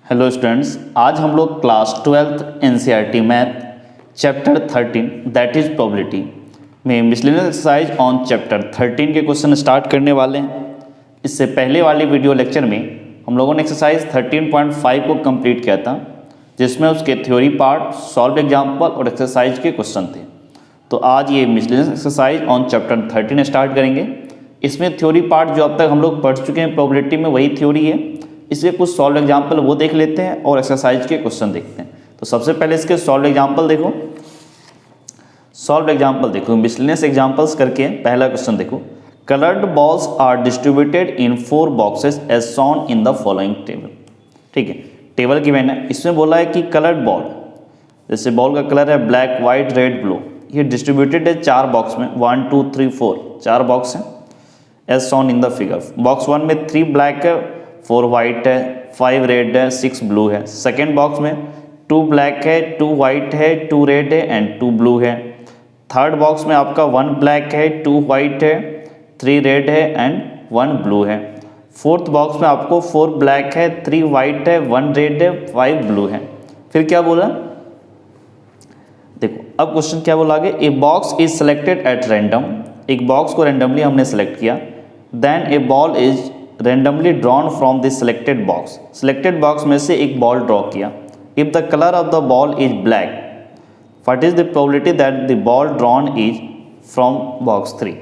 Hello students, आज हम लोग class 12th NCERT math chapter 13 that is probability में मिसलेनियस एक्सरसाइज ऑन चैप्टर 13 के क्वेश्चन स्टार्ट करने वाले हैं। इससे पहले वाली वीडियो लेक्चर में हम लोगों ने एक्सरसाइज 13.5 को कंप्लीट किया था, जिसमें उसके थ्योरी पार्ट, सॉल्व एग्जाम्पल और एक्सरसाइज के क्वेश्चन थे। तो आज ये miscellaneous exercise on chapter 13 start करेंगे। इसमें थ्योरी पार्ट जो अब तक हम लोग पढ़ चुके हैं प्रोबेबिलिटी में, वही थ्योरी है। इसलिए कुछ सॉल्व एग्जाम्पल वो देख लेते हैं और एक्सरसाइज के क्वेश्चन देखते हैं। तो सबसे पहले इसके सॉल्व एग्जाम्पल देखो। मिसलेनियस एग्जाम्पल्स करके पहला क्वेश्चन देखो। Coloured balls are distributed in 4 boxes as shown in the following table. ठीक है, टेबल की मैंने इसमें बोला है कि कलर्ड बॉल, जैसे बॉल का कलर है ब्लैक, वाइट, रेड, ब्लू, ये डिस्ट्रीब्यूटेड है 4 बॉक्स में, 1 2 3 4 4 बॉक्स हैं as shown in the figure. Box 1 में 3 ब्लैक है, 4 वाइट है, 5 रेड है, 6 ब्लू है। सेकेंड बॉक्स में 2 ब्लैक है, 2 वाइट है, 2 रेड है एंड 2 ब्लू है। थर्ड बॉक्स में आपका 1 ब्लैक है, 2 वाइट है, 3 रेड है एंड 1 ब्लू है। फोर्थ बॉक्स में आपको 4 ब्लैक है, 3 वाइट है, 1 रेड है, 5 ब्लू है। फिर क्या बोला, देखो अब क्वेश्चन क्या बोला आगे। A box is selected at random, एक बॉक्स को रैंडमली हमने सेलेक्ट किया। Then a ball is randomly drawn from the selected box, selected box में से एक बॉल ड्रॉ किया। If the colour of the ball is black, what is the probability that the ball drawn is from box 3।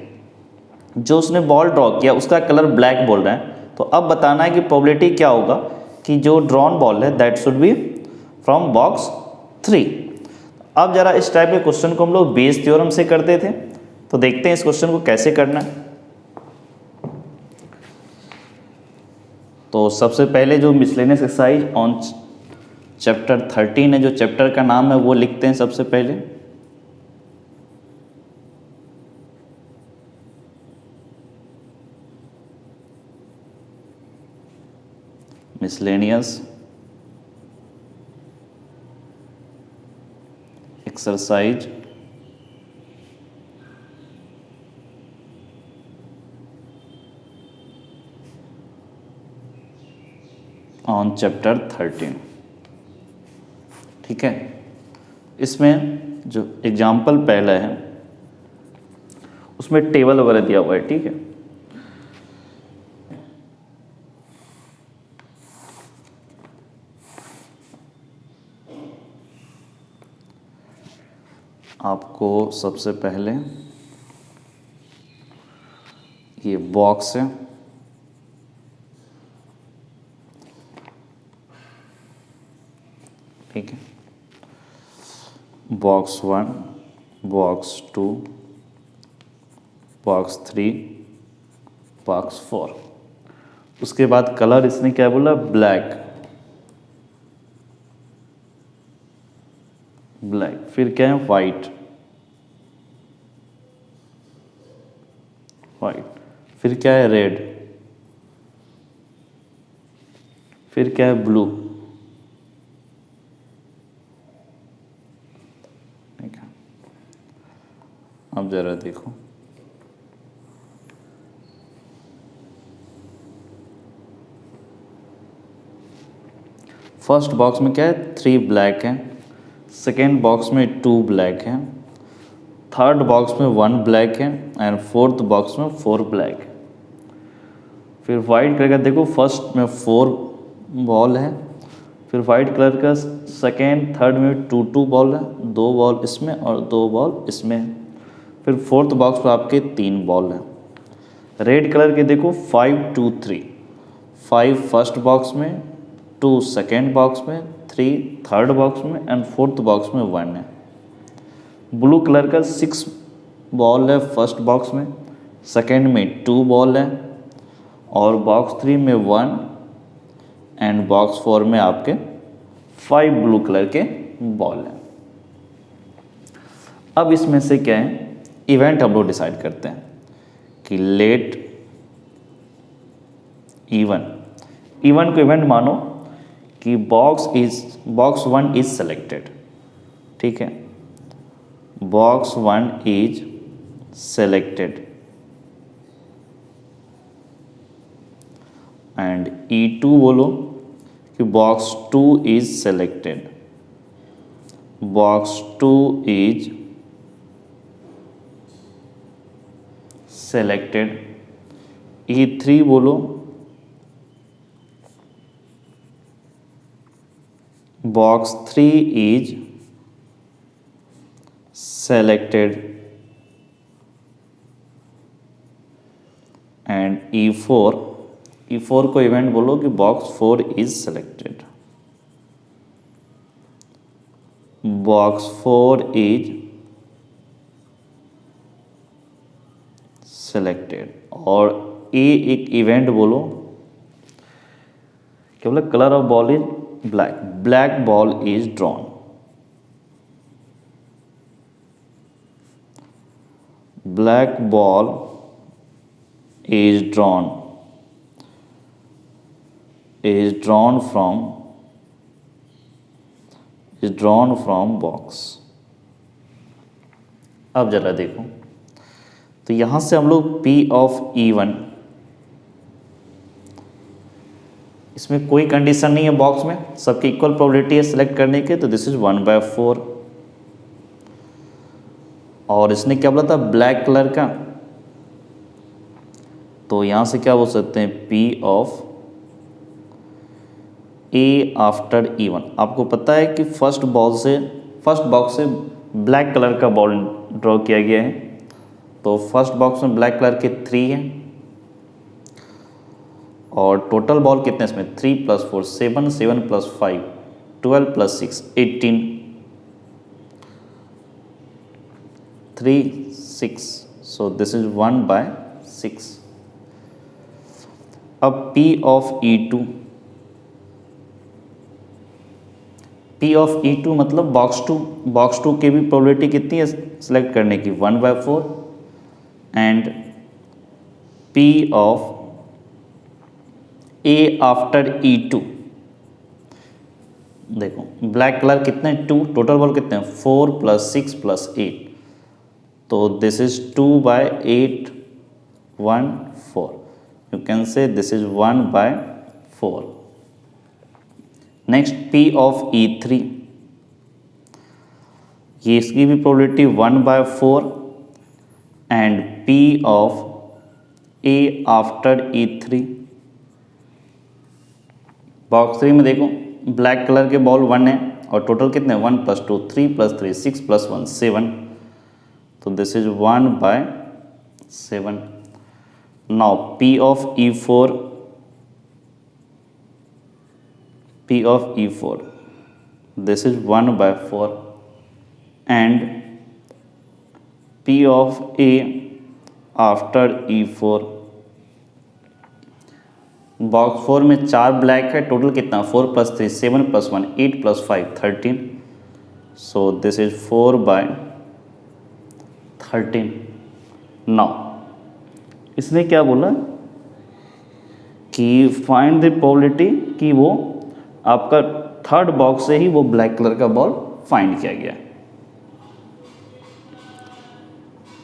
जो उसने ball draw किया उसका colour black बोल रहा है, तो अब बताना है कि प्रोबेबिलिटी क्या होगा कि जो ड्रॉन बॉल है that should be from box 3। अब जरा इस टाइप के क्वेश्चन को हम लोग बेस थ्योरम से करते थे, तो देखते हैं इस क्वेश्चन को कैसे करना है। तो सबसे पहले जो मिसलेनियस एक्सरसाइज ऑन चैप्टर 13 है, जो चैप्टर का नाम है वो लिखते हैं सबसे पहले। Miscellaneous exercise on chapter 13। ठीक है, इसमें जो एग्जाम्पल पहला है उसमें टेबल वगैरह दिया हुआ है। ठीक है, आपको सबसे पहले ये बॉक्स है, ठीक है, बॉक्स 1, बॉक्स 2, बॉक्स 3, बॉक्स 4। उसके बाद कलर इसने क्या बोला, ब्लैक, ब्लैक। फिर क्या है, वाइट, वाइट। फिर क्या है, रेड। फिर क्या है, ब्लू। ठीक है, अब जरा देखो, फर्स्ट बॉक्स में क्या है, 3 ब्लैक है। सेकेंड बॉक्स में 2 ब्लैक है। थर्ड बॉक्स में 1 ब्लैक है एंड फोर्थ बॉक्स में 4 ब्लैक है। फिर वाइट कलर का देखो, फर्स्ट में 4 बॉल है। फिर वाइट कलर का सेकेंड थर्ड में 2 बॉल है, 2 बॉल इसमें और 2 बॉल इसमें है। फिर फोर्थ बॉक्स पर आपके 3 बॉल हैं। रेड कलर के देखो 5 2 3, 5 फर्स्ट बॉक्स में, 2 सेकेंड बॉक्स में, 3 थर्ड बॉक्स में एंड फोर्थ बॉक्स में 1 है। ब्लू कलर का 6 बॉल है फर्स्ट बॉक्स में, सेकेंड में 2 बॉल है और बॉक्स 3 में 1 एंड बॉक्स 4 में आपके 5 ब्लू कलर के बॉल हैं। अब इसमें से क्या है, इवेंट हम लोग डिसाइड करते हैं कि लेट इवन को इवेंट मानो कि बॉक्स 1 इज सेलेक्टेड। ठीक है, box 1 is selected and E2 बोलो कि box 2 is selected, box 2 is selected. E3 बोलो, box 3 is selected, and E4 को इवेंट बोलो कि box 4 is selected, box 4 is selected. और ए एक इवेंट बोलो, क्या बोला, colour of ball is black, black ball is drawn, black ball is drawn from box। अब जरा देखो, तो यहां से हम लोग P of E1, इसमें कोई कंडीशन नहीं है बॉक्स में, सबकी इक्वल प्रोबेबिलिटी है सिलेक्ट करने के, तो दिस इज 1/4। और इसने क्या बोला था, ब्लैक कलर का, तो यहां से क्या बोल सकते हैं, P of A after E1। आपको पता है कि फर्स्ट बॉक्स से ब्लैक कलर का बॉल ड्रॉ किया गया है, तो फर्स्ट बॉक्स में ब्लैक कलर के 3 हैं, और टोटल बॉल कितने इसमें, 3 + 4 7, 7 + 5 12 + 6 18, 3 6, so this is 1/6। अब P of E2, P of E2 मतलब बॉक्स टू की भी प्रोबेबिलिटी कितनी है सिलेक्ट करने की, 1/4, and P of A after E2, देखो ब्लैक कलर कितने, 2, टोटल बॉल कितने हैं, 4 + 6 + 8, तो this is 2/8 1 4, you can say this is 1/4। Next P of E3, ये इसकी भी probability 1/4, and P of A after E3, box 3 में देखो ब्लैक कलर के बॉल 1 है, और टोटल कितने, 1 + 2 3 + 3 6 + 1 7, तो this is 1/7। Now P of E4, this is 1/4, and P of A after E4, box 4 में 4 ब्लैक है, टोटल कितना, 4 + 3 7 + 1 8 + 5 13, सो दिस इज 4/13। नाउ इसने क्या बोला कि फाइंड द प्रोबेबिलिटी कि वो आपका थर्ड बॉक्स से ही वो ब्लैक कलर का बॉल फाइंड किया गया।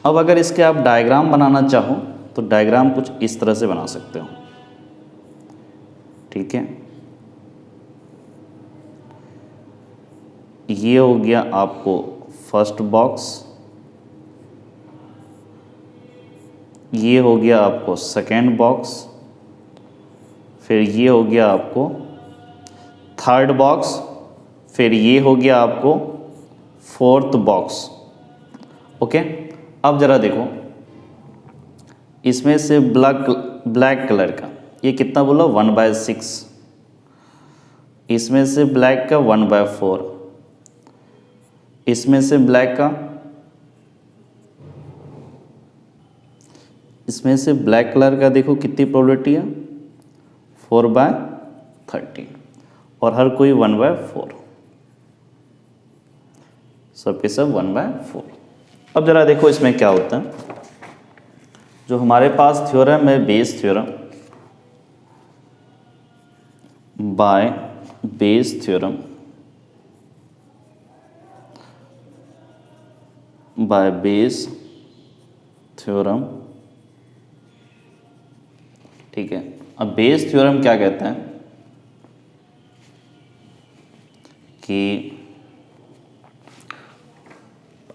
अब अगर इसके आप डायग्राम बनाना चाहो तो डायग्राम कुछ इस तरह से बना सकते हो, ठीक है। ये हो गया आपको फर्स्ट बॉक्स, ये हो गया आपको सेकेंड बॉक्स, फिर ये हो गया आपको थर्ड बॉक्स, फिर ये हो गया आपको फोर्थ बॉक्स। ओके, अब जरा देखो इसमें से ब्लैक कलर का ये कितना बोला, 1/6, इसमें से ब्लैक का 1/4, इसमें से ब्लैक का, इसमें से ब्लैक कलर का देखो कितनी प्रोबेबिलिटी है, 4/13, और हर कोई 1/4, सब के सब 1/4। अब जरा देखो इसमें क्या होता है, जो हमारे पास थ्योरम है Bayes theorem, by Bayes theorem, by Bayes theorem, ठीक है। अब बेस थ्योरम क्या कहते हैं, कि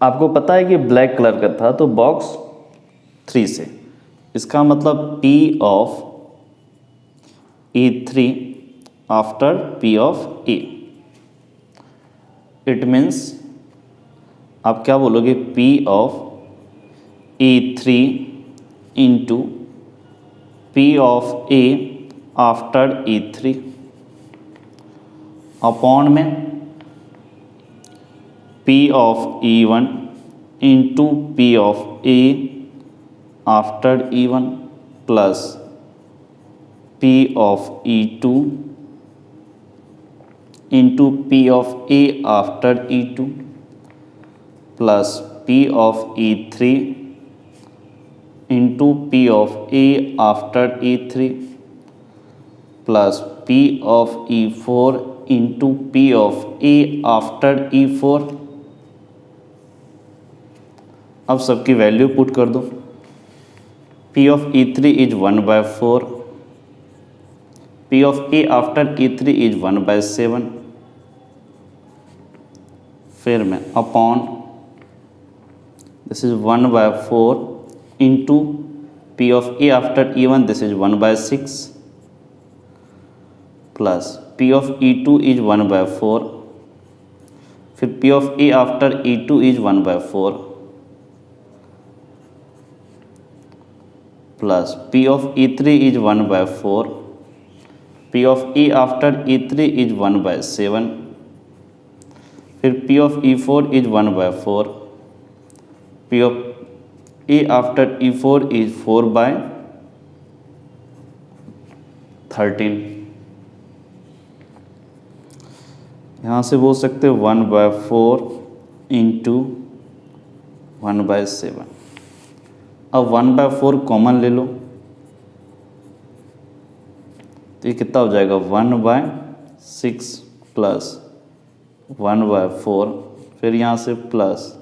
आपको पता है कि ब्लैक कलर का था तो बॉक्स 3 से, इसका मतलब P of E3 after P of E, it means आप क्या बोलोगे, P of E3 into P of A after E3 upon में P of E1 into P of A after E1 plus P of E2 into P of A after E2 plus P of E3 into P of A after E3 plus P of E4 into P of A after E4। अब सबकी value put कर दो। P of E3 is 1/4, P of A after E3 is 1/7, फिर मैं upon this is 1/4 into P of A after E1 this is 1/6 plus P of E2 is 1/4, फिर P of A after E2 is 1/4 plus P of E3 is 1/4, P of A after E3 is 1/7, फिर P of E4 is 1/4, P of A after E4 is 4/13। यहाँ से बोल सकते 1/4 into 1/7। अब 1/4 common ले लो तो ये कितना हो जाएगा 1/6 प्लस 1/4, फिर यहाँ से प्लस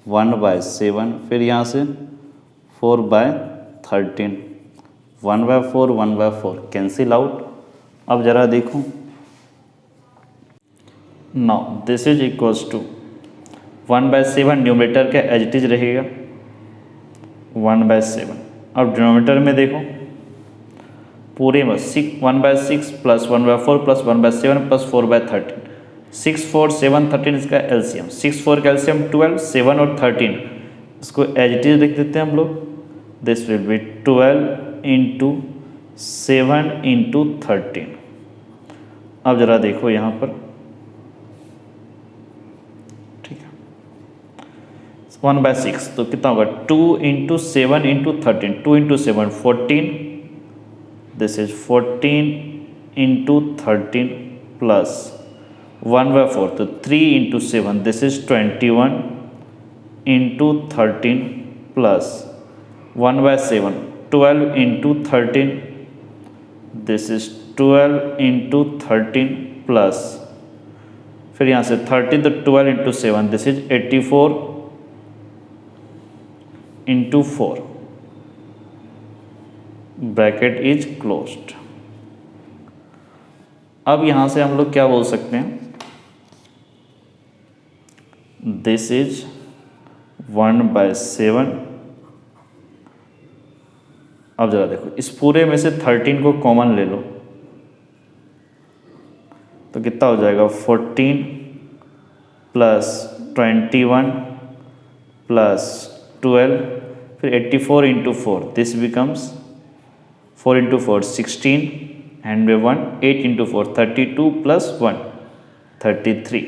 1/7, फिर यहाँ से 4/13। 1/4 1/4 कैंसिल आउट। अब ज़रा देखो, now this is equals to 1/7 numerator का एज इट इज रहेगा 1/7। अब डिनोमिनेटर में देखो पूरे में 1/6 प्लस 1/4 प्लस 1/7 प्लस 4/13, 6 4 7 13 इसका एलसीएम, 6 4 का एलसीएम 12, 7 और 13 इसको एज इट इज लिख देते हैं हम लोग। This will B 12 into 7 into 13। अब जरा देखो यहाँ पर, ठीक है 1/6 तो कितना होगा 2 into 7 into 13, 2 into 7 14, this is 14 into 13 plus 1/4 तो 3 into 7 this is 21 into 13 plus 1/7 12 into 13 this is 12 into 13 plus फिर यहाँ से 13 तो 12 into 7 this is 84 into 4, bracket is closed. अब यहां से हम लोग क्या बोल सकते हैं, दिस इज 1/7। अब जरा देखो इस पूरे में से 13 को कॉमन ले लो तो कितना हो जाएगा 14 प्लस 21 प्लस 12, फिर 84 into 4 this becomes 4 into 4 16 and 1 8 into 4 32 plus 1 33,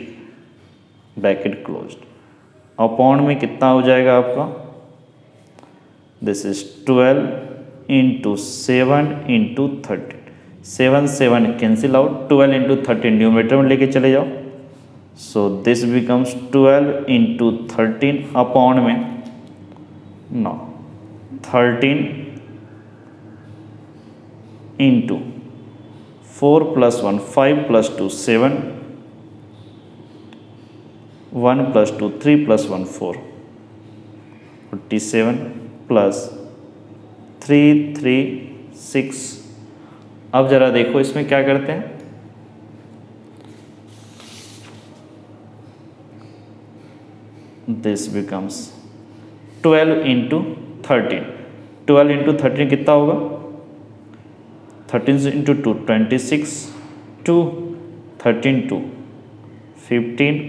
bracket closed. Upon में कितना हो जाएगा आपका, this is 12 into 7 into 13, 7 7 cancel out, 12 into 13 numerator में लेके चले जाओ, सो दिस बिकम्स 12 इंटू 13 अपॉन में 13 into 4 plus 1 5 plus 2 7, 1 plus 2 3 plus 1 4, 47 plus 3 3 6। अब जरा देखो इसमें क्या करते हैं, दिस बिकम्स 12 इंटू 13, 12 इंटू 13 कितना होगा, 13 इंटू 2 26, 2 13 2 15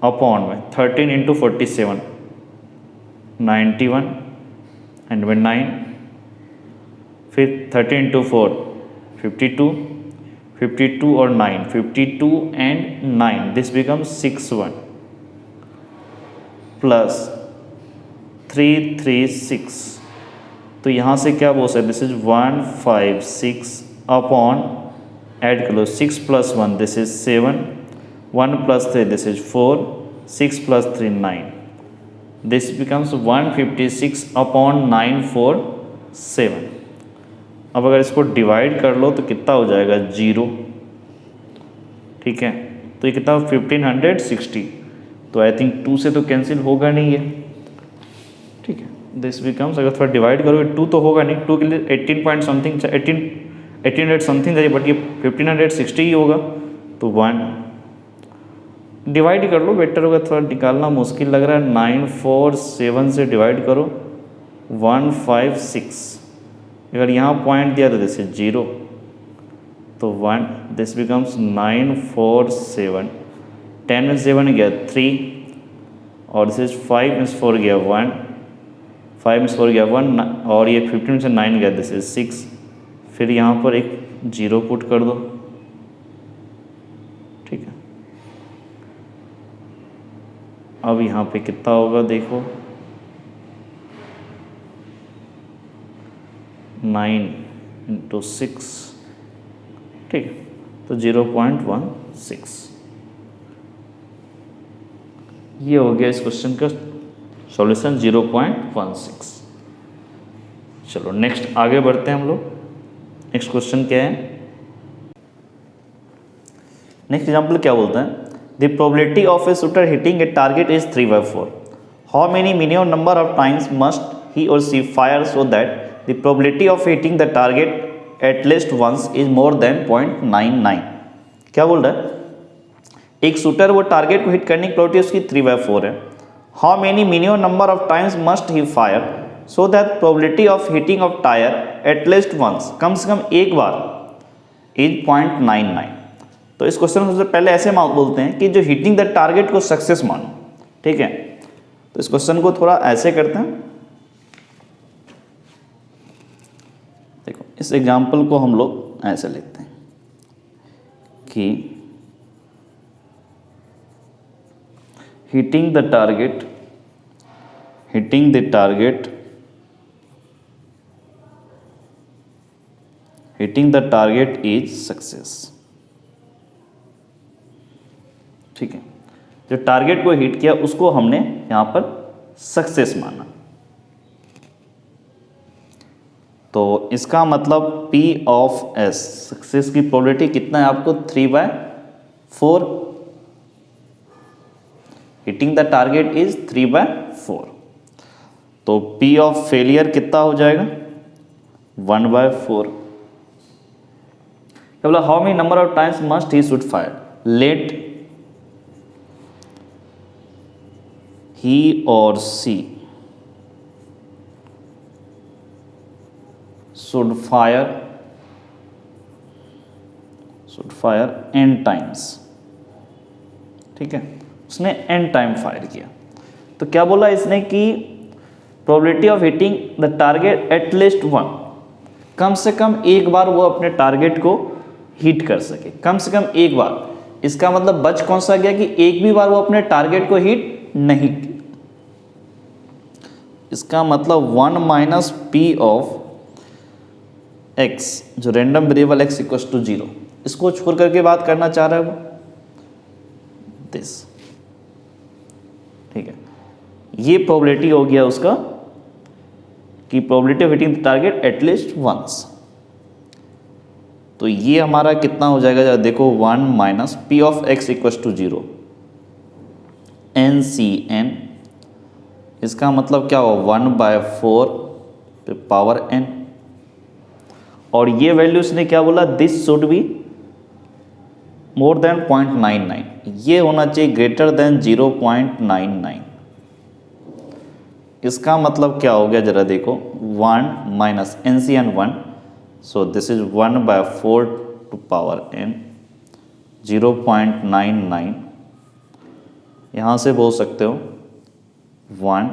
अपॉन में 13 इंटू 47 91 एंड में 9, फिर 13 इंटू 4 52, 52 और 9 52 एंड 9 दिस बिकम्स 61 प्लस 336, तो यहाँ से क्या बोल सकते, दिस इज 156 अपॉन, ऐड कर लो 6 plus 1 this is 7, 1 plus 3 this is 4, 6 plus 3 9, this becomes 156 upon 947। अब अगर इसको डिवाइड कर लो तो कितना हो जाएगा, 0, ठीक है, तो ये कितना 1560, तो आई थिंक 2 से तो कैंसिल होगा नहीं है, ठीक है, दिस बिकम्स, अगर थोड़ा डिवाइड करोगे 2 तो होगा नहीं, 2 के लिए 18 पॉइंट समथिंग 1800 समथिंग चाहिए, बट ये 1560 ही होगा, तो 1 डिवाइड कर लो, बेटर होगा, थोड़ा निकालना मुश्किल लग रहा है, 947 से डिवाइड करो 156, अगर यहाँ पॉइंट दिया तो दिस इज 0, तो 1, दिस बिकम्स 947, 10 में 7 गया 3, और दिस इज 5 में 4 गया 1, 5 में 4 गया 1, और ये 15 में से 9 गया, दिस इज 6, फिर यहाँ पर एक 0 पुट कर दो, ठीक है, अब यहाँ पे कितना होगा देखो, 9 इंटू 6, ठीक है, तो 0.16, ये हो गया इस क्वेश्चन का सॉल्यूशन 0.16। चलो नेक्स्ट आगे बढ़ते हैं हम लोग, नेक्स्ट क्वेश्चन क्या है, नेक्स्ट एग्जाम्पल क्या बोलता है, the probability of a shooter hitting a target is 3/4, how many minimum number of times must he or she fire so that the probability of hitting the target at least once is more than 0.99। क्या बोल रहा है, एक shooter वो target को hit करने की probability उसकी 3/4 है, how many minimum number of times must he fire so that probability of hitting of tyre at least once, कम से कम एक बार, इज 0.99। तो इस क्वेश्चन को सबसे पहले ऐसे बोलते हैं कि जो हिटिंग द टारगेट को सक्सेस मानो, ठीक है, तो इस क्वेश्चन को थोड़ा ऐसे करते हैं, देखो इस एग्जाम्पल को हम लोग ऐसे लिखते हैं कि hitting the target is success, ठीक है, जो टारगेट को हिट किया उसको हमने यहां पर सक्सेस माना, तो इसका मतलब P ऑफ S सक्सेस की प्रोबेबिलिटी कितना है आपको 3/4, हिटिंग द टारगेट इज 3/4, तो P ऑफ फेलियर कितना हो जाएगा 1/4। क्या बोला, how many number of times must he should fire, let he or she should fire n times, ठीक है, उसने n टाइम फायर किया, तो क्या बोला इसने कि probability of hitting the target at least 1, कम से कम एक बार वो अपने टारगेट को हिट कर सके, कम से कम एक बार, इसका मतलब बच कौन सा गया कि एक भी बार वो अपने टारगेट को हिट नहीं किया, इसका मतलब 1 माइनस P ऑफ x, जो random variable x equal to 0, इसको छोड़ करके बात करना चाह रहा है वो, दिस, ठीक है, ये प्रोबेबिलिटी हो गया उसका कि probability of hitting the target at least once, तो ये हमारा कितना हो जाएगा, जरा देखो 1 minus P of x equal to 0 NCN, इसका मतलब क्या हो 1/4 पे पावर n, और ये वैल्यू इसने क्या बोला, this should be more than 0.99, ये होना चाहिए ग्रेटर देन 0.99। इसका मतलब क्या हो गया जरा देखो, 1 minus NCN 1, so this is 1/4 to power n, 0.99। यहाँ से बोल सकते हो 1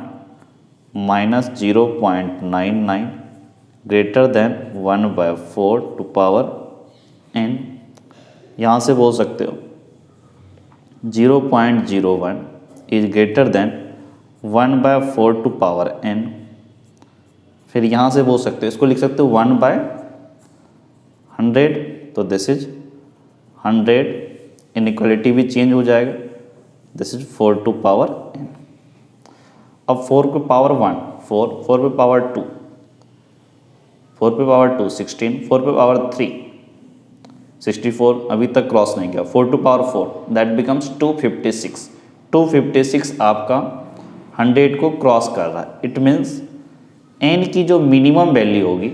minus 0.99 greater than 1/4 to power n। यहाँ से बोल सकते हो 0.01 is greater than 1/4 to power n। फिर यहाँ से बोल सकते हो, इसको लिख सकते हो 1/100, तो दिस इज 100, इनइक्वालिटी भी चेंज हो जाएगा, this is 4 to power n। अब 4 पे पावर 1 4, 4 पे पावर 2 4 पे पावर 2 16, 4 पे पावर 3 64, अभी तक क्रॉस नहीं किया, 4 टू पावर 4 दैट बिकम्स 256। 256 आपका 100 को क्रॉस कर रहा है। इट मीन्स n की जो मिनिमम वैल्यू होगी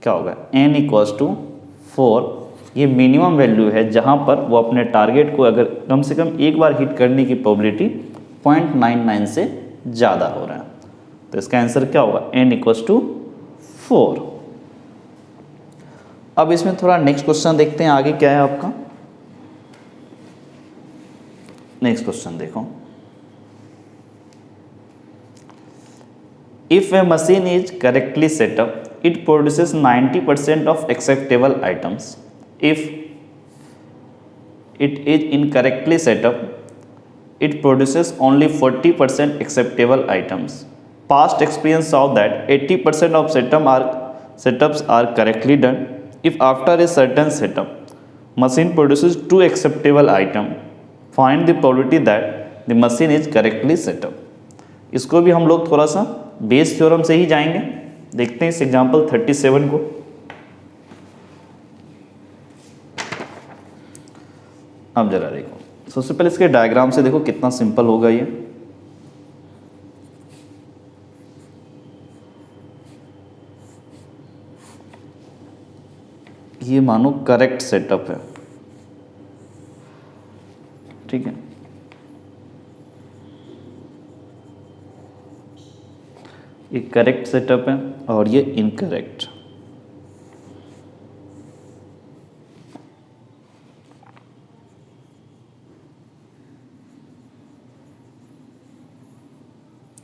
क्या होगा, n इक्वल्स टू 4। ये मिनिमम वैल्यू है जहाँ पर वो अपने टारगेट को अगर कम से कम एक बार हिट करने की प्रोबेबिलिटी 0.99 से ज़्यादा हो रहा है। तो इसका आंसर क्या होगा, n इक्वल्स टू 4। अब इसमें थोड़ा नेक्स्ट क्वेश्चन देखते हैं आगे क्या है आपका। नेक्स्ट क्वेश्चन देखो, if A machine is correctly setup it produces 90% of acceptable items. If it is incorrectly setup it produces only 40% acceptable items. Past experience saw that 80% of setups are correctly done. If after a certain setup, machine produces 2 acceptable items, find the probability that the machine is correctly set up. इसको भी हम लोग थोड़ा सा Bayes theorem से ही जाएंगे। देखते हैं इस एग्जाम्पल 37 को। अब जरा देखो, सबसे पहले इसके डायग्राम से देखो कितना सिंपल होगा ये मानो करेक्ट सेटअप है, ठीक है। ये करेक्ट सेटअप है और ये इनकरेक्ट।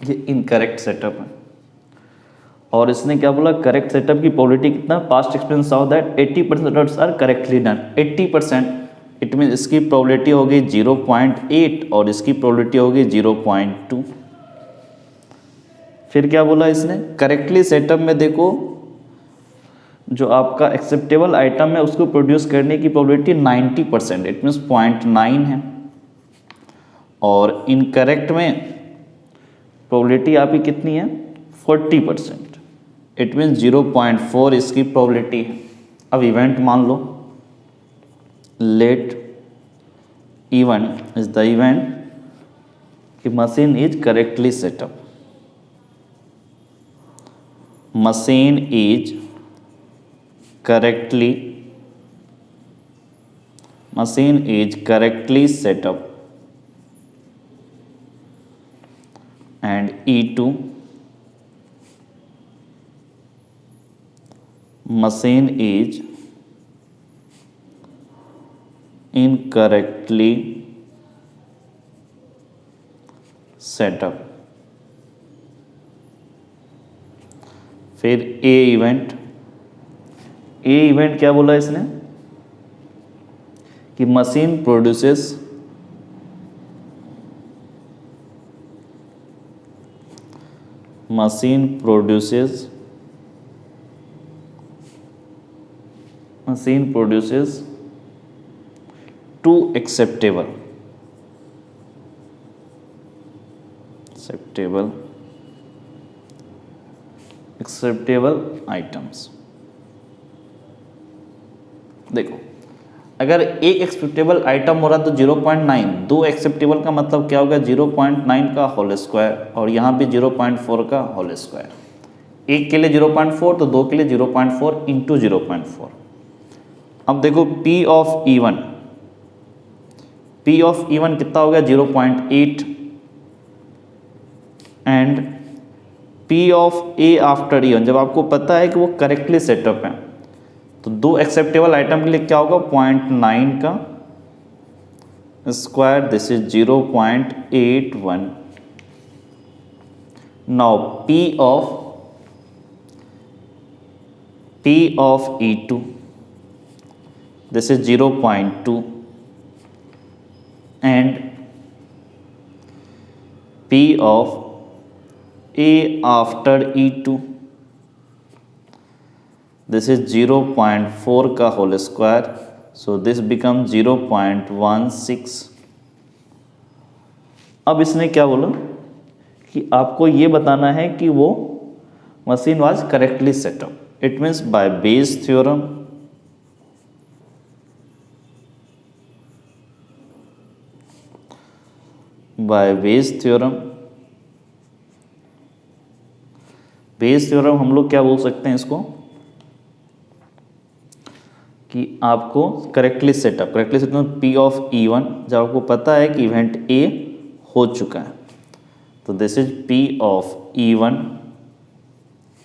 ये इनकरेक्ट सेटअप है और इसने क्या बोला, करेक्ट सेटअप की प्रोबेबिलिटी कितना, past experience saw that 80% setups are correctly done. 80%, it mean इसकी प्रोबेबिलिटी होगी 0.8 और इसकी प्रोबेबिलिटी होगी 0.2। फिर क्या बोला इसने, करेक्टली सेटअप में देखो जो आपका एक्सेप्टेबल आइटम है उसको प्रोड्यूस करने की प्रोबेबिलिटी 90%, इट मीन्स 0.9 है। और इनकरेक्ट में प्रोबेबिलिटी आपकी कितनी है, 40%, इट मीन्स 0.4 इसकी प्रोबेबिलिटी है। अब इवेंट मान लो, let event is the event कि machine is correctly setup. Machine is correctly setup and E2 machine is incorrectly set up। फिर ए इवेंट क्या बोला इसने कि machine produces two acceptable items। देखो अगर एक एक्सेप्टेबल आइटम हो रहा तो 0.9, दो एक्सेप्टेबल का मतलब क्या होगा, 0.9 का होल स्क्वायर और यहाँ भी 0.4 का होल स्क्वायर। एक के लिए 0.4 तो दो के लिए 0.4 इंटू 0.4। अब देखो P of E1 P of E1 कितना हो गया 0.8 and P of A after E1, जब आपको पता है कि वो करेक्टली सेटअप है तो दो एक्सेप्टेबल आइटम के लिए क्या होगा 0.9 का square, this is 0.81. now P of E2, this is 0.2 and P of A after E2, this is 0.4 का whole square, so this becomes 0.16. अब इसने क्या बोला कि आपको ये बताना है कि वो machine was correctly setup. It means by Bayes theorem, Bayes theorem हम लोग क्या बोल सकते हैं इसको कि आपको correctly setup P of E1, जब आपको पता है कि इवेंट A हो चुका है तो this is P of E1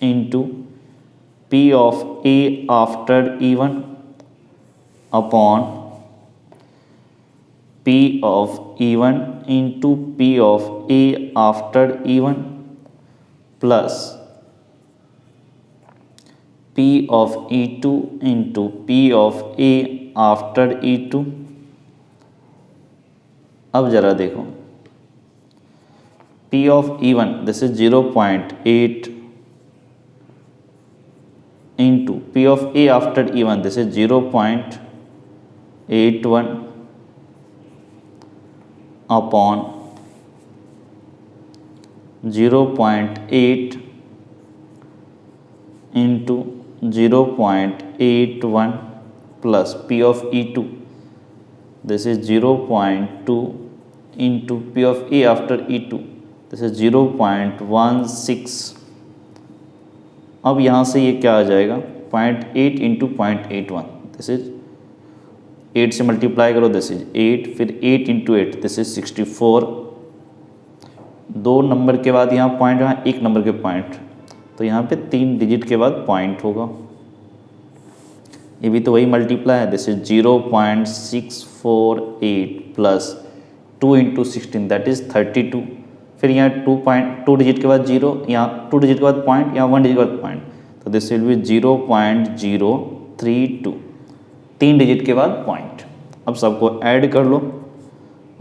into P of A after E1 upon P of E1 into P of A after E1 plus P of E2 into P of A after E2. अब जरा देखो P of E1, this is 0.8 into P of A after E1, this is 0.81 upon 0.8 into 0.81 plus P of E2, this is 0.2 into P of A after E2, this is 0.16. अब यहाँ से ये क्या आ जाएगा 0.8 into 0.81, this is 8 से multiply करो, this is 8, फिर 8 into 8, this is 64. 2 number के बाद यहाँ पॉइंट, यहाँ 1 नंबर के पॉइंट, तो यहाँ पे 3 डिजिट के बाद पॉइंट होगा. ये भी तो वही मल्टीप्लाई है, this is 0.648 plus 2 into 16, that is 32. फिर यहाँ 2 डिजिट के बाद 0, यहाँ 2 डिजिट के बाद पॉइंट, यहाँ 1 डिजिट के बाद पॉइंट, तो दिस विल बी 0.032, 3 डिजिट के बाद पॉइंट. अब सबको ऐड कर लो,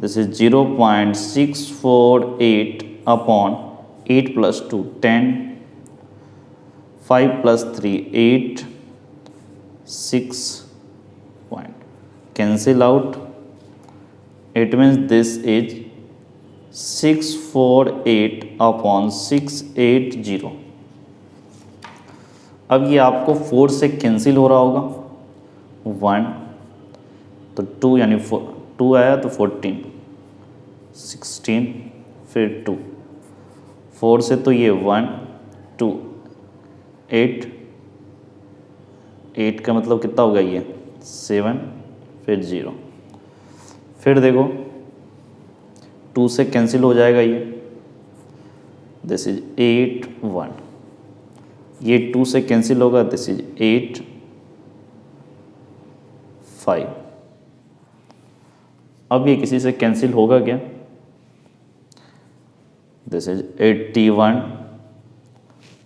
this is 0.648 upon 8 plus 2 10, 5 plus 3 8, 6 point cancel out. It means this is 648 upon 680. अब ये आपको 4 से कैंसिल हो रहा होगा, 1 तो 2 यानी 2 आया तो 14, 16 फिर 2, 4 से तो ये 1 2 8 का मतलब कितना होगा ये 7 फिर 0. फिर देखो 2 से कैंसिल हो जाएगा ये, दिस इज 8 1, ये 2 से कैंसिल होगा, दिस इज 8 5. अब ये किसी से कैंसिल होगा क्या, दिस इज 81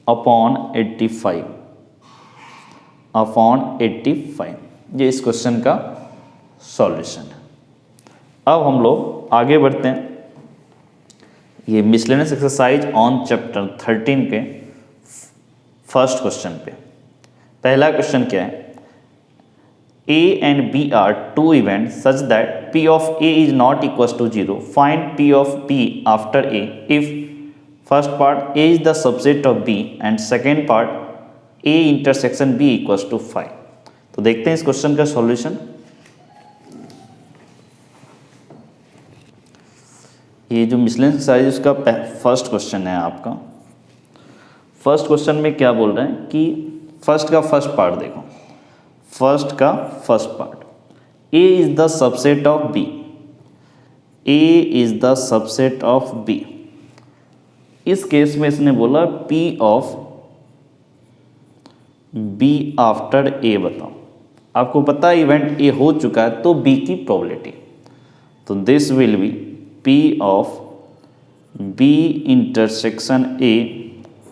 अपॉन 85 अपॉन 85. ये इस क्वेश्चन का सॉल्यूशन है. अब हम लोग आगे बढ़ते हैं. ये मिसलेनियस एक्सरसाइज ऑन चैप्टर 13 के फर्स्ट क्वेश्चन पे. पहला क्वेश्चन क्या है, A and B are two events such that P of A is not equals to 0. Find P of B after A if first part A is the subset of B and second part A intersection B equals to 5. तो देखते हैं इस question का solution. ये जो miscellaneous exercise उसका first question है आपका. फर्स्ट क्वेश्चन में क्या बोल रहे हैं कि फर्स्ट का फर्स्ट पार्ट देखो, फर्स्ट का first part A is the subset of B. A is the subset of B। इस केस में इसने बोला P of B after A बताओ। आपको पता है इवेंट A हो चुका है तो B की प्रोबेबिलिटी, तो this will be P of B intersection A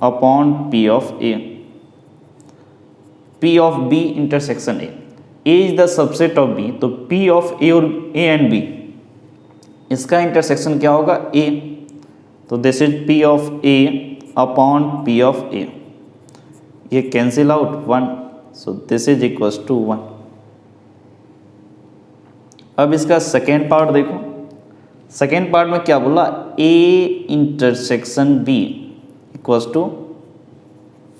upon P of A। P of B intersection A, A is the subset of B, तो P ऑफ A और A एंड B इसका intersection क्या होगा A, तो this is P of A upon P of A। ये cancel out 1, so this is equals to 1। अब इसका second part देखो। सेकेंड पार्ट में क्या बोला, A intersection B equals to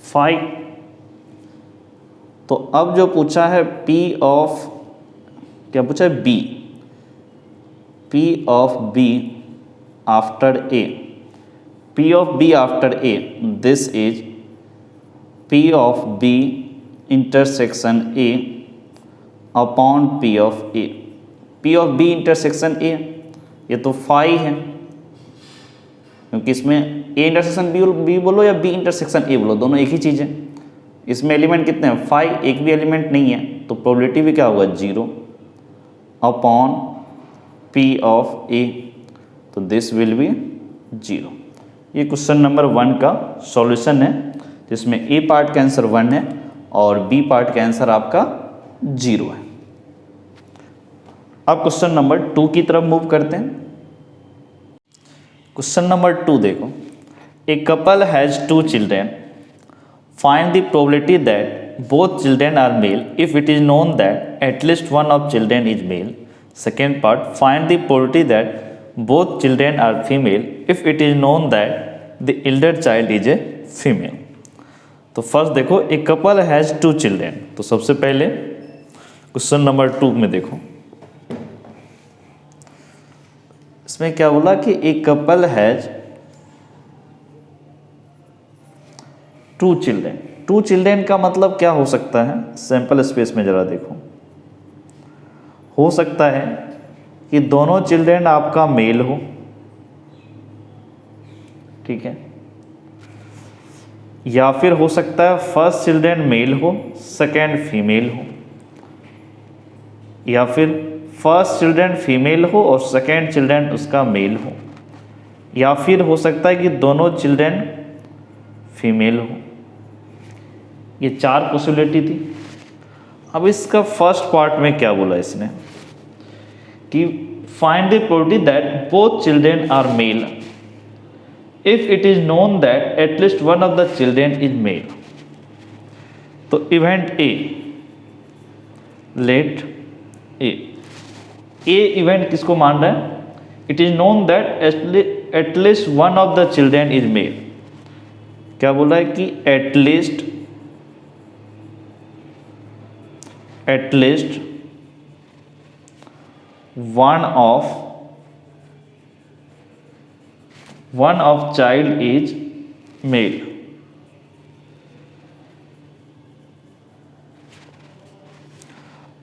5। तो अब जो पूछा है P ऑफ, क्या पूछा है B, P of B after A, P of B after A, this is P of B intersection A upon P of A। P of B intersection A ये तो 5 है, क्योंकि इसमें A इंटरसेक्शन B बोलो या B इंटरसेक्शन A बोलो, दोनों एक ही चीज़ है। इसमें एलिमेंट कितने हैं 5, एक भी एलिमेंट नहीं है, तो प्रोबेबिलिटी भी क्या होगा 0 अपॉन P ऑफ A, तो दिस विल बी 0। ये क्वेश्चन नंबर 1 का सॉल्यूशन है, जिसमें A पार्ट का आंसर 1 है और B पार्ट का आंसर आपका 0 है। अब क्वेश्चन नंबर 2 की तरफ मूव करते हैं। क्वेश्चन नंबर 2 देखो, a couple has 2 children, find the probability that both children are male if it is known that at least one of children is male. Second part, find the probability that both children are female if it is known that the elder child is a female. तो first देखो, a couple has 2 children, तो सबसे पहले question number 2 में देखो, इसमें क्या बोला कि ए कपल हैज 2 चिल्ड्रेन। 2 चिल्ड्रेन का मतलब क्या हो सकता है, सैंपल स्पेस में जरा देखो। हो सकता है कि दोनों चिल्ड्रेन आपका मेल हो, ठीक है, या फिर हो सकता है फर्स्ट चिल्ड्रेन मेल हो सेकेंड फीमेल हो, या फिर फर्स्ट चिल्ड्रेन फीमेल हो और सेकेंड चिल्ड्रेन उसका मेल हो, या फिर हो सकता है कि दोनों चिल्ड्रेन फीमेल हो। ये 4 पॉसिबिलिटी थी। अब इसका फर्स्ट पार्ट में क्या बोला इसने कि find the probability that both children are male if it is known that at least one of the children is male. तो event A, let A event किसको मान रहा है, it is known that at least one of the children is male. क्या बोला है कि at least one of child is male।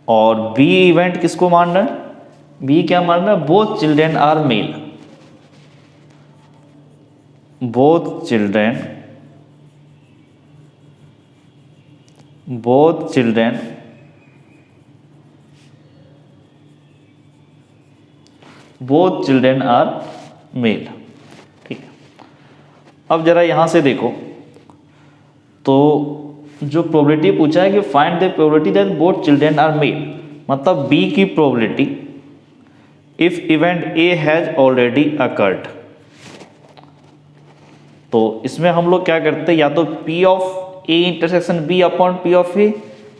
और बी इवेंट किसको मान रहा है, बी क्या मान रहा है, both children are mail, both children are male, ठीक है। अब जरा यहां से देखो, तो जो प्रोबेबिलिटी पूछा है कि find the probability that both children are male, मतलब बी की probability if event A has already occurred. तो इसमें हम लोग क्या करते हैं, या तो P of A intersection B upon P of A,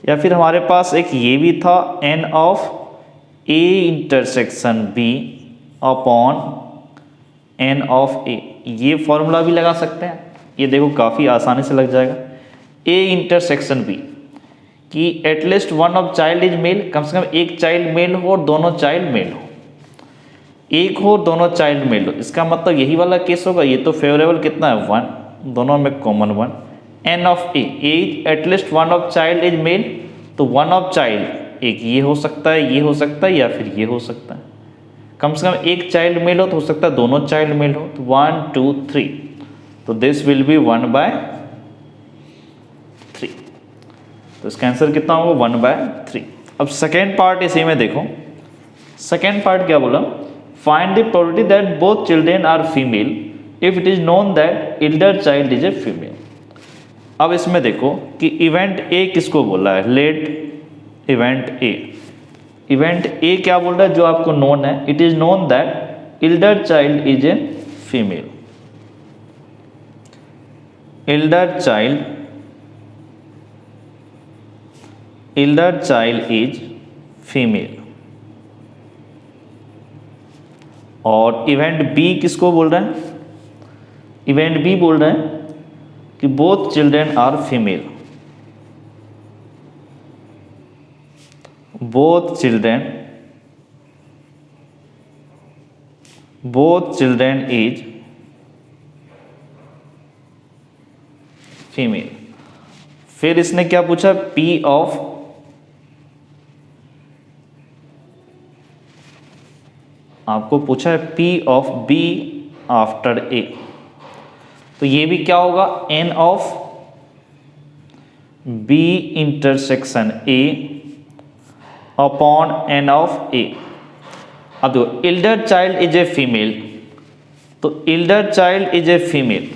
या फिर हमारे पास एक ये भी था N of A intersection B upon N of A। ये फॉर्मूला भी लगा सकते हैं, ये देखो काफ़ी आसानी से लग जाएगा। A इंटरसेक्शन B कि at least one of child is male, कम से कम एक चाइल्ड मेल हो और दोनों चाइल्ड मेल हो, एक हो दोनों चाइल्ड मेल हो, इसका मतलब यही वाला केस होगा। ये तो फेवरेबल कितना है 1, दोनों में common 1। N of A at least one of child is male, तो वन ऑफ चाइल्ड एक ये हो सकता है, ये हो सकता है, या फिर ये हो सकता है। कम से कम एक चाइल्ड मेल हो तो हो सकता है दोनों चाइल्ड मेल हो, तो 1 2 3, तो दिस विल बी 1/3। तो इसका आंसर कितना होगा 1/3। अब सेकेंड पार्ट इसी में देखो, सेकेंड पार्ट क्या बोला, find the probability that both children are female if it is known that elder child is a female. अब इसमें देखो कि इवेंट ए किसको बोला है, let event A. Event A क्या बोल रहा है, जो आपको नोन है, it is known that elder child is a female. Elder child is female. और इवेंट बी किसको बोल रहा है, इवेंट बी बोल रहा है कि both children are female. Both children is female. फिर इसने क्या पूछा, पी ऑफ आपको पूछा है P of B after A, तो ये भी क्या होगा, N of B intersection A upon N of A। अब देखो elder child is a female, तो elder child is a female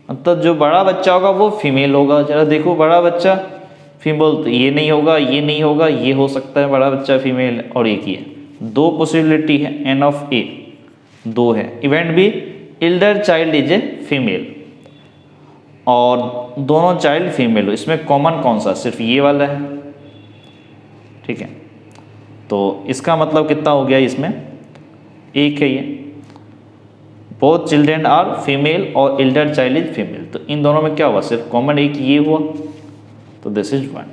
मतलब जो बड़ा बच्चा होगा वो फीमेल होगा। जरा देखो बड़ा बच्चा फीमेल, तो ये नहीं होगा, ये नहीं होगा, ये हो सकता है बड़ा बच्चा फीमेल, और एक ही है, दो पॉसिबिलिटी है, एन ऑफ ए दो है। Event B elder child is a female, और दोनों चाइल्ड फीमेल हो। इसमें कॉमन कौन सा, सिर्फ ये वाला है, ठीक है। तो इसका मतलब कितना हो गया, इसमें एक है ये, बोथ चिल्ड्रेन आर फीमेल और एल्डर चाइल्ड इज फीमेल, तो इन दोनों में क्या हुआ, सिर्फ कॉमन एक ये हुआ, तो दिस इज 1।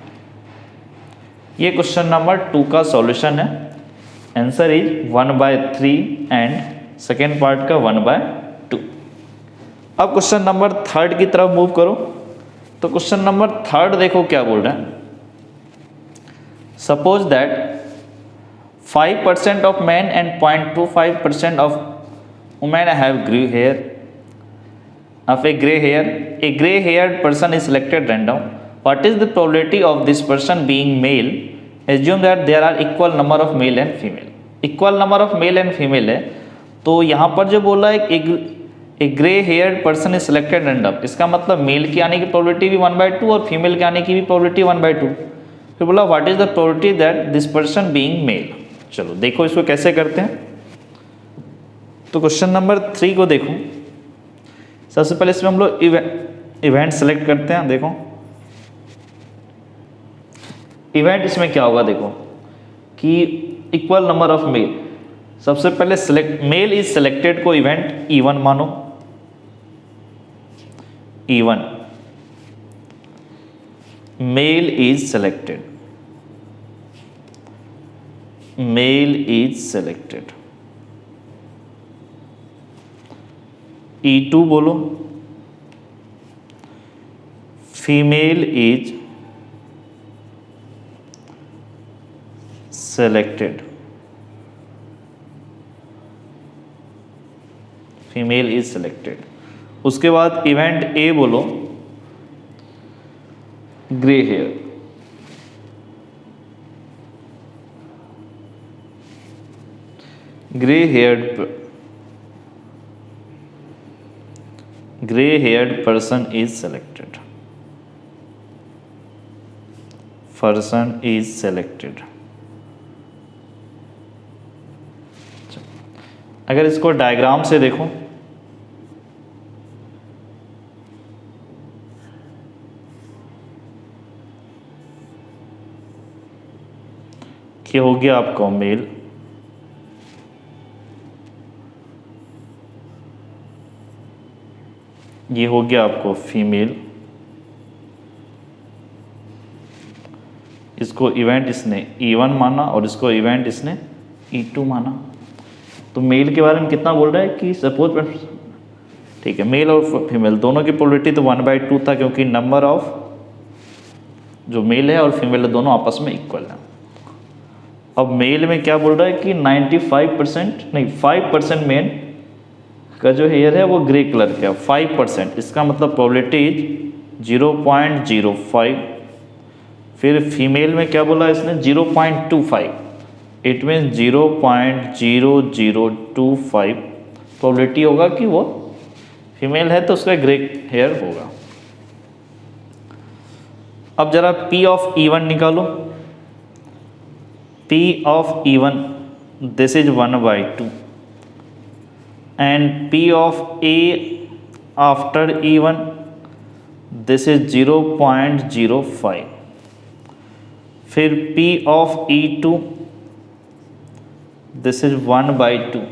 ये क्वेश्चन नंबर 2 का सॉल्यूशन है। Answer is 1/3 and second part का 1/2। अब क्वेश्चन नंबर 3 की तरफ मूव करो। तो क्वेश्चन नंबर 3 देखो क्या बोल रहा है, suppose that 5% of man and 0.25% of women have grey hair of a gray hair. A gray haired person is selected random. What is the probability of this person being male? Assume that there are equal number of male and female. Equal number of male and female है, तो यहाँ पर जो बोला है एक grey haired person is selected random, इसका मतलब मेल के आने की प्रोबेबिलिटी भी 1/2 और फीमेल के आने की भी प्रोबेबिलिटी 1/2। फिर बोला what is the probability that this person being male. चलो देखो इसको कैसे करते हैं। तो क्वेश्चन नंबर 3 को देखो, सबसे पहले इसमें हम लोग इवेंट सेलेक्ट करते हैं। देखो इवेंट इसमें क्या होगा, देखो कि इक्वल नंबर ऑफ मेल, सबसे पहले सिलेक्ट मेल इज सिलेक्टेड को इवेंट E1 मानो, E1 male is selected, male is selected. E2 बोलो female is selected, female is selected. उसके बाद इवेंट ए बोलो grey hair, grey haired person is selected, person is selected. अगर इसको diagram से देखो, ये हो गया आपका मेल, ये हो गया आपको फीमेल, इसको इवेंट इसने E1 माना और इसको इवेंट इसने E2 माना। तो मेल के बारे में कितना बोल रहा है कि सपोज, ठीक है, मेल और फीमेल दोनों की प्रोबेबिलिटी तो 1/2 था, क्योंकि नंबर ऑफ जो मेल है और फीमेल है दोनों आपस में इक्वल है। अब मेल में क्या बोल रहा है कि 95% नहीं 5% मेन का जो हेयर है वो ग्रे कलर का 5%, इसका मतलब प्रोबेबिलिटी इज 0.05। फिर फीमेल में क्या बोला इसने 0.25, इट मीन 0.0025 प्रोबेबिलिटी होगा कि वो फीमेल है तो उसका ग्रे हेयर होगा। अब जरा P ऑफ E1 निकालो। P of E1 this is 1/2 and P of A after E1 this is 0.05। फिर P of E2 this is 1/2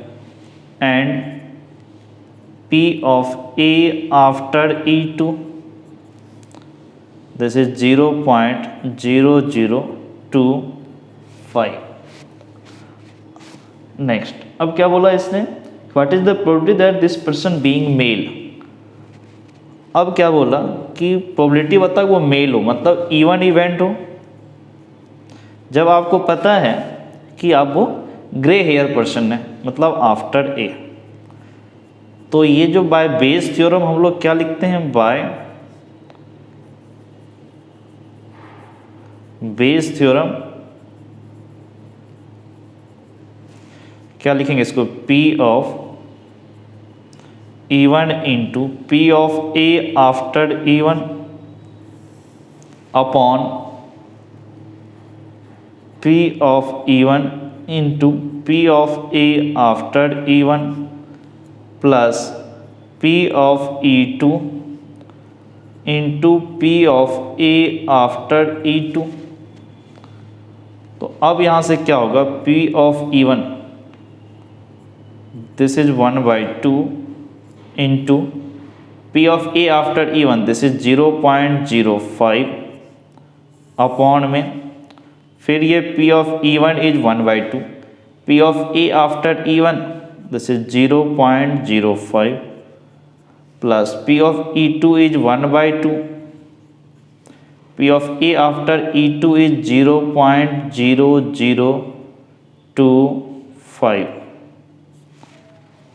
and P of A after E2 this is 0.0025। Next, अब क्या बोला इसने, what is the probability that this person being male. अब क्या बोला कि probability बता वो मेल हो, मतलब इवन इवेंट हो जब आपको पता है कि आप वो ग्रे हेयर पर्सन है, मतलब आफ्टर ए। तो ये जो बाय बेस थ्योरम हम लोग क्या लिखते हैं, बाय बेस थ्योरम क्या लिखेंगे इसको, P of E1 into P of A after E1 upon P of E1 into P of A after E1 plus P of E2 into P of A after E2। तो अब यहाँ से क्या होगा, P of E1 this is 1/2 into P of A after E1 this is 0.05 upon में, फिर ये P of E1 is 1/2, P of A after E1 this is 0.05 plus P of E2 is 1/2, P of A after E2 is 0.0025।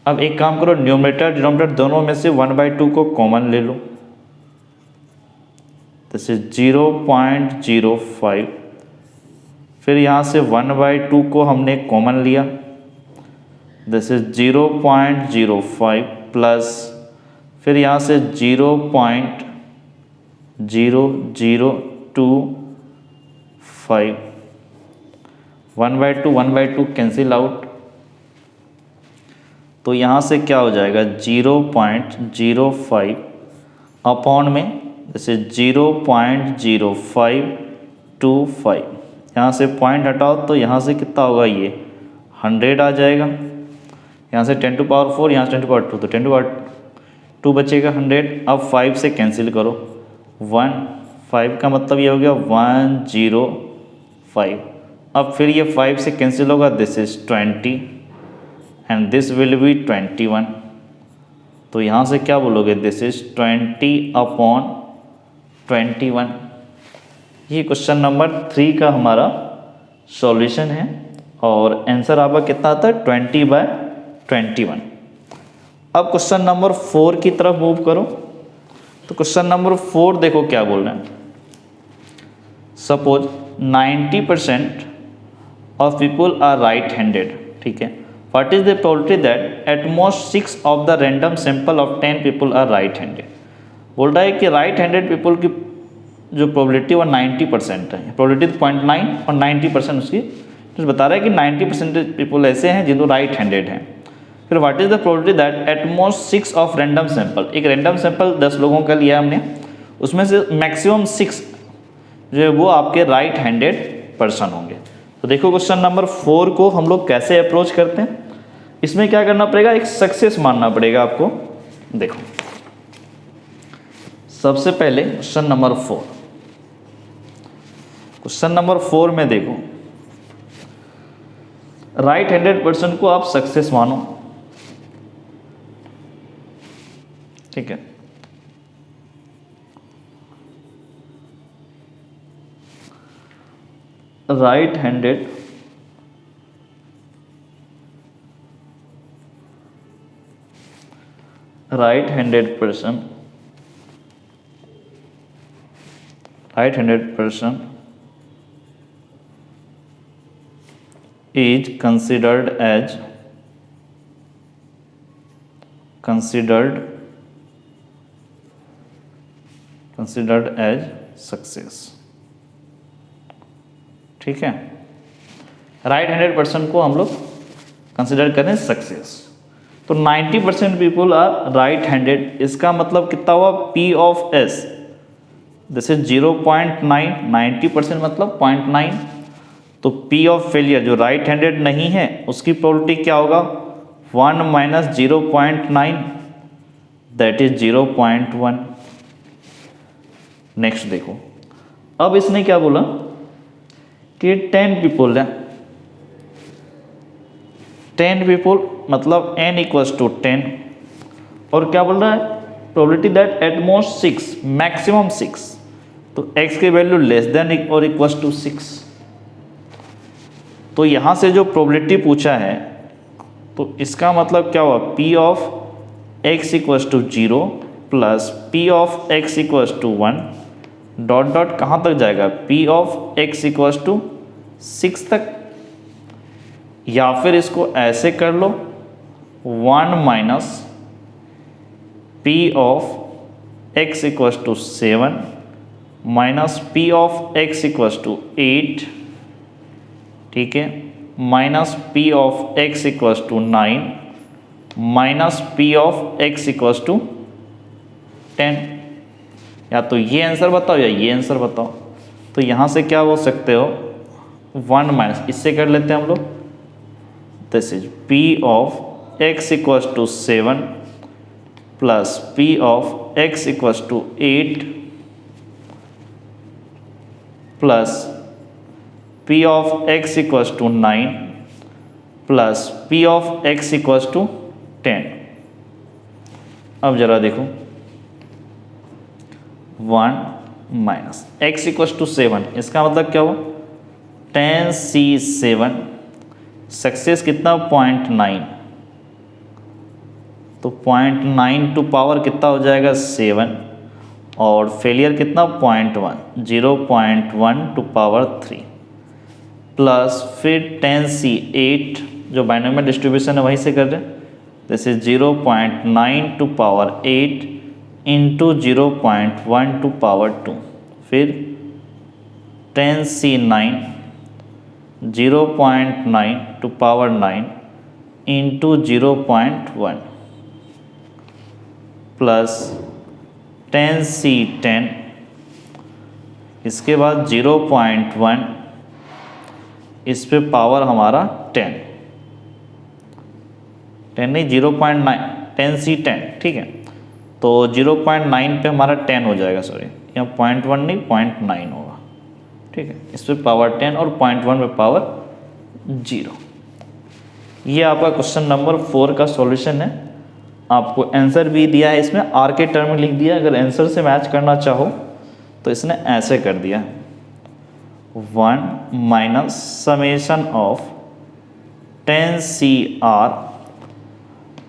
अब एक काम करो, numerator denominator दोनों में से 1/2 को कॉमन ले लो, दिस इज 0.05। फिर यहाँ से 1/2 को हमने कॉमन लिया, दिस इज 0.05 प्लस फिर यहाँ से 0.0025, 1/2 कैंसिल आउट, तो यहाँ से क्या हो जाएगा 0.05 अपॉन में जैसे 0.0525, यहाँ से पॉइंट हटाओ तो यहाँ से कितना होगा, ये 100 आ जाएगा, यहाँ से 10⁴, यहाँ से 10⁴, तो 10⁴ बचेगा 100। अब 5 से कैंसिल करो, 5 का मतलब ये हो गया 105। अब फिर ये 5 से कैंसिल होगा, this is 20 and this will B 21। तो यहाँ से क्या बोलोगे, दिस इज 20/21। ये क्वेश्चन नंबर 3 का हमारा सॉल्यूशन है और आंसर आपका कितना आता है 20/21। अब क्वेश्चन नंबर 4 की तरफ मूव करो। तो क्वेश्चन नंबर 4 देखो क्या बोल रहे हैं, suppose 90% of people are right handed, ठीक है, what is the probability that at most 6 of the random sample of 10 people are right handed. बोल रहा है कि राइट हैंडेड पीपल की जो प्रोबेबिलिटी वो 90% है, प्रोबेबिलिटी 0.9 और 90% उसकी, तो बता रहा है कि 90% पीपल ऐसे हैं जिनको राइट हैंडेड हैं। फिर what is the probability that at most 6 of random sample, एक रैंडम सैंपल 10 लोगों का लिया हमने, उसमें से मैक्सिमम 6 जो है वो आपके राइट हैंडेड पर्सन होंगे। तो देखो क्वेश्चन नंबर 4 को हम लोग कैसे अप्रोच करते हैं, इसमें क्या करना पड़ेगा, एक सक्सेस मानना पड़ेगा आपको। देखो सबसे पहले क्वेश्चन नंबर 4, क्वेश्चन नंबर 4 में देखो राइट हैंडेड पर्सन को आप सक्सेस मानो, ठीक है। Right handed right-handed person is considered as success. ठीक है, राइट हैंडेड पर्सन को हम लोग कंसिडर करें सक्सेस। तो 90% पीपल आर राइट हैंडेड, इसका मतलब कितना हुआ, P of S this is 0.9, 90% मतलब 0.9। तो P ऑफ फेलियर जो राइट हैंडेड नहीं है उसकी प्रोबेबिलिटी क्या होगा, 1 माइनस 0.9 दैट इज 0.1। नेक्स्ट देखो, अब इसने क्या बोला कि 10 पीपल है, 10 पीपल मतलब n इक्वल्स टू 10, और क्या बोल रहा है, probability that at most 6, maximum 6, तो x की वैल्यू लेस देन और इक्वल्स टू 6। तो यहां से जो प्रोबेबिलिटी पूछा है तो इसका मतलब क्या हुआ, P of x equals to 0 plus P of x equals to 1 dot dot कहाँ तक जाएगा, P of x equals to 6 तक, या फिर इसको ऐसे कर लो 1 minus P of x equals to 7 minus P of x equals to 8, ठीक है, minus P of x equals to 9 minus P of x equals to 10। या तो ये आंसर बताओ या ये आंसर बताओ। तो यहाँ से क्या बोल सकते हो, 1 माइनस, इससे कर लेते हैं हम लोग, this is P of x equals to 7 plus P of x equals to 8 plus P of x equals to 9 plus P of x equals to 10। अब जरा देखो, 1 माइनस x इक्वल्स टू 7, इसका मतलब क्या हुआ, 10C7, सक्सेस कितना 0.9, तो 0.9 to power कितना हो जाएगा 7, और फेलियर कितना 0.1, 0.1 टू पावर 3 प्लस फिर 10C8 जो बाइनोमियल डिस्ट्रीब्यूशन है वहीं से कर रहे हैं, this is 0.9 to power 8 into 0.1 to power 2, फिर 10C9 0.9 to power 9 into 0.1 plus 10C10, इसके बाद 0.1, इस पे पावर हमारा 10 नहीं 0.9, 10C10, ठीक है, तो 0.9 पे हमारा 10 हो जाएगा, सॉरी यहाँ 0.1 नहीं 0.9 होगा, ठीक है, इस पे पावर 10 और 0.1 पे पावर 0। ये आपका क्वेश्चन नंबर 4 का सॉल्यूशन है। आपको आंसर भी दिया है, इसमें आर के टर्म में लिख दिया, अगर आंसर से मैच करना चाहो तो इसने ऐसे कर दिया, 1 माइनस समेशन ऑफ 10CR,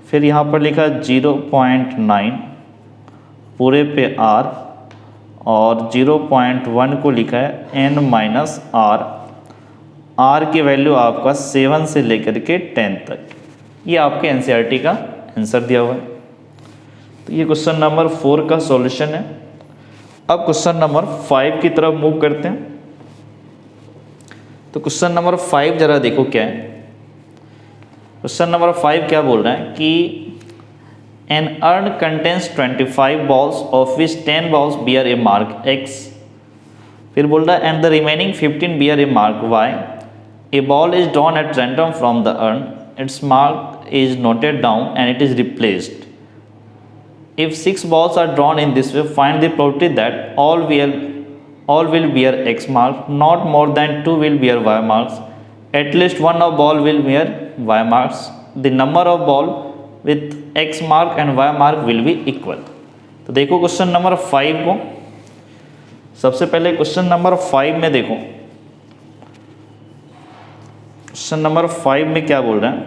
फिर यहाँ पर लिखा 0.9 पूरे पे R, और 0.1 को लिखा है n माइनस R, R की वैल्यू आपका 7 से लेकर के 10 तक। ये आपके NCERT का आंसर दिया हुआ है। तो ये क्वेश्चन नंबर 4 का सॉल्यूशन है। अब क्वेश्चन नंबर 5 की तरफ मूव करते हैं। तो क्वेश्चन नंबर 5 जरा देखो क्या है। क्वेश्चन नंबर 5 क्या बोल रहा है कि an urn contains 25 balls of which 10 balls bear a mark X, फिर बोल रहा है and the remaining 15 bear a mark Y, a ball is drawn at random from the urn, its mark is noted down and it is replaced. If 6 balls are drawn in this way, find the probability that all will bear X mark, not more than 2 will bear Y marks, at least one of ball will bear Y marks, the number of ball with X mark and Y mark will be equal। तो देखो question number 5 को, सबसे पहले question number 5 में देखो, question number 5 में क्या बोल रहा है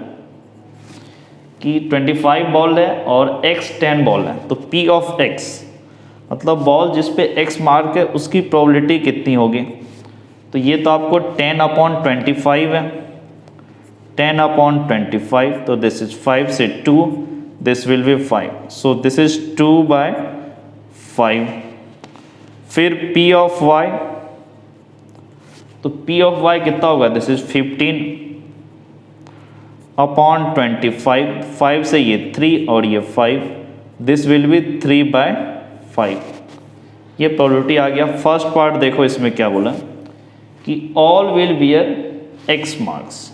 कि 25 बॉल है और x 10 बॉल है, तो p ऑफ x मतलब बॉल जिस पे x मार्क है उसकी प्रोबेबिलिटी कितनी होगी। तो ये तो आपको 10/25 है, 10/25, तो दिस इज 5 से 2, this will B 5, so this is 2/5। फिर p ऑफ y, तो p ऑफ y कितना होगा, दिस इज 15/25, 5 से ये 3 और ये 5, दिस विल बी 3/5। ये प्रोबेबिलिटी आ गया। फर्स्ट पार्ट देखो इसमें क्या बोला कि all will bear x marks,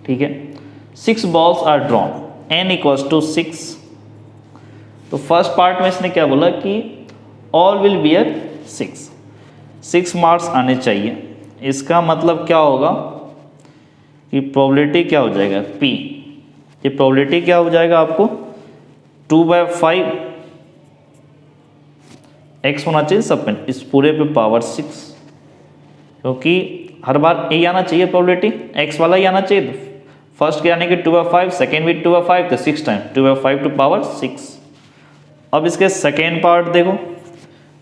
ठीक है। 6 balls are drawn, n equals to 6। तो फर्स्ट पार्ट में इसने क्या बोला कि ऑल विल बियर 6 मार्क्स आने चाहिए। इसका मतलब क्या होगा कि प्रोबेबिलिटी क्या हो जाएगा p, ये प्रोबेबिलिटी क्या हो जाएगा आपको 2/5 x होना चाहिए सब में, इस पूरे पे पावर 6, क्योंकि हर बार यही आना चाहिए प्रोबेबिलिटी, x वाला ही आना चाहिए। तो फर्स्ट क्या यानी कि 2/5, सेकेंड भी 2/5, तो 6 टाइम 2/5 टू पावर 6। अब इसके सेकेंड पार्ट देखो,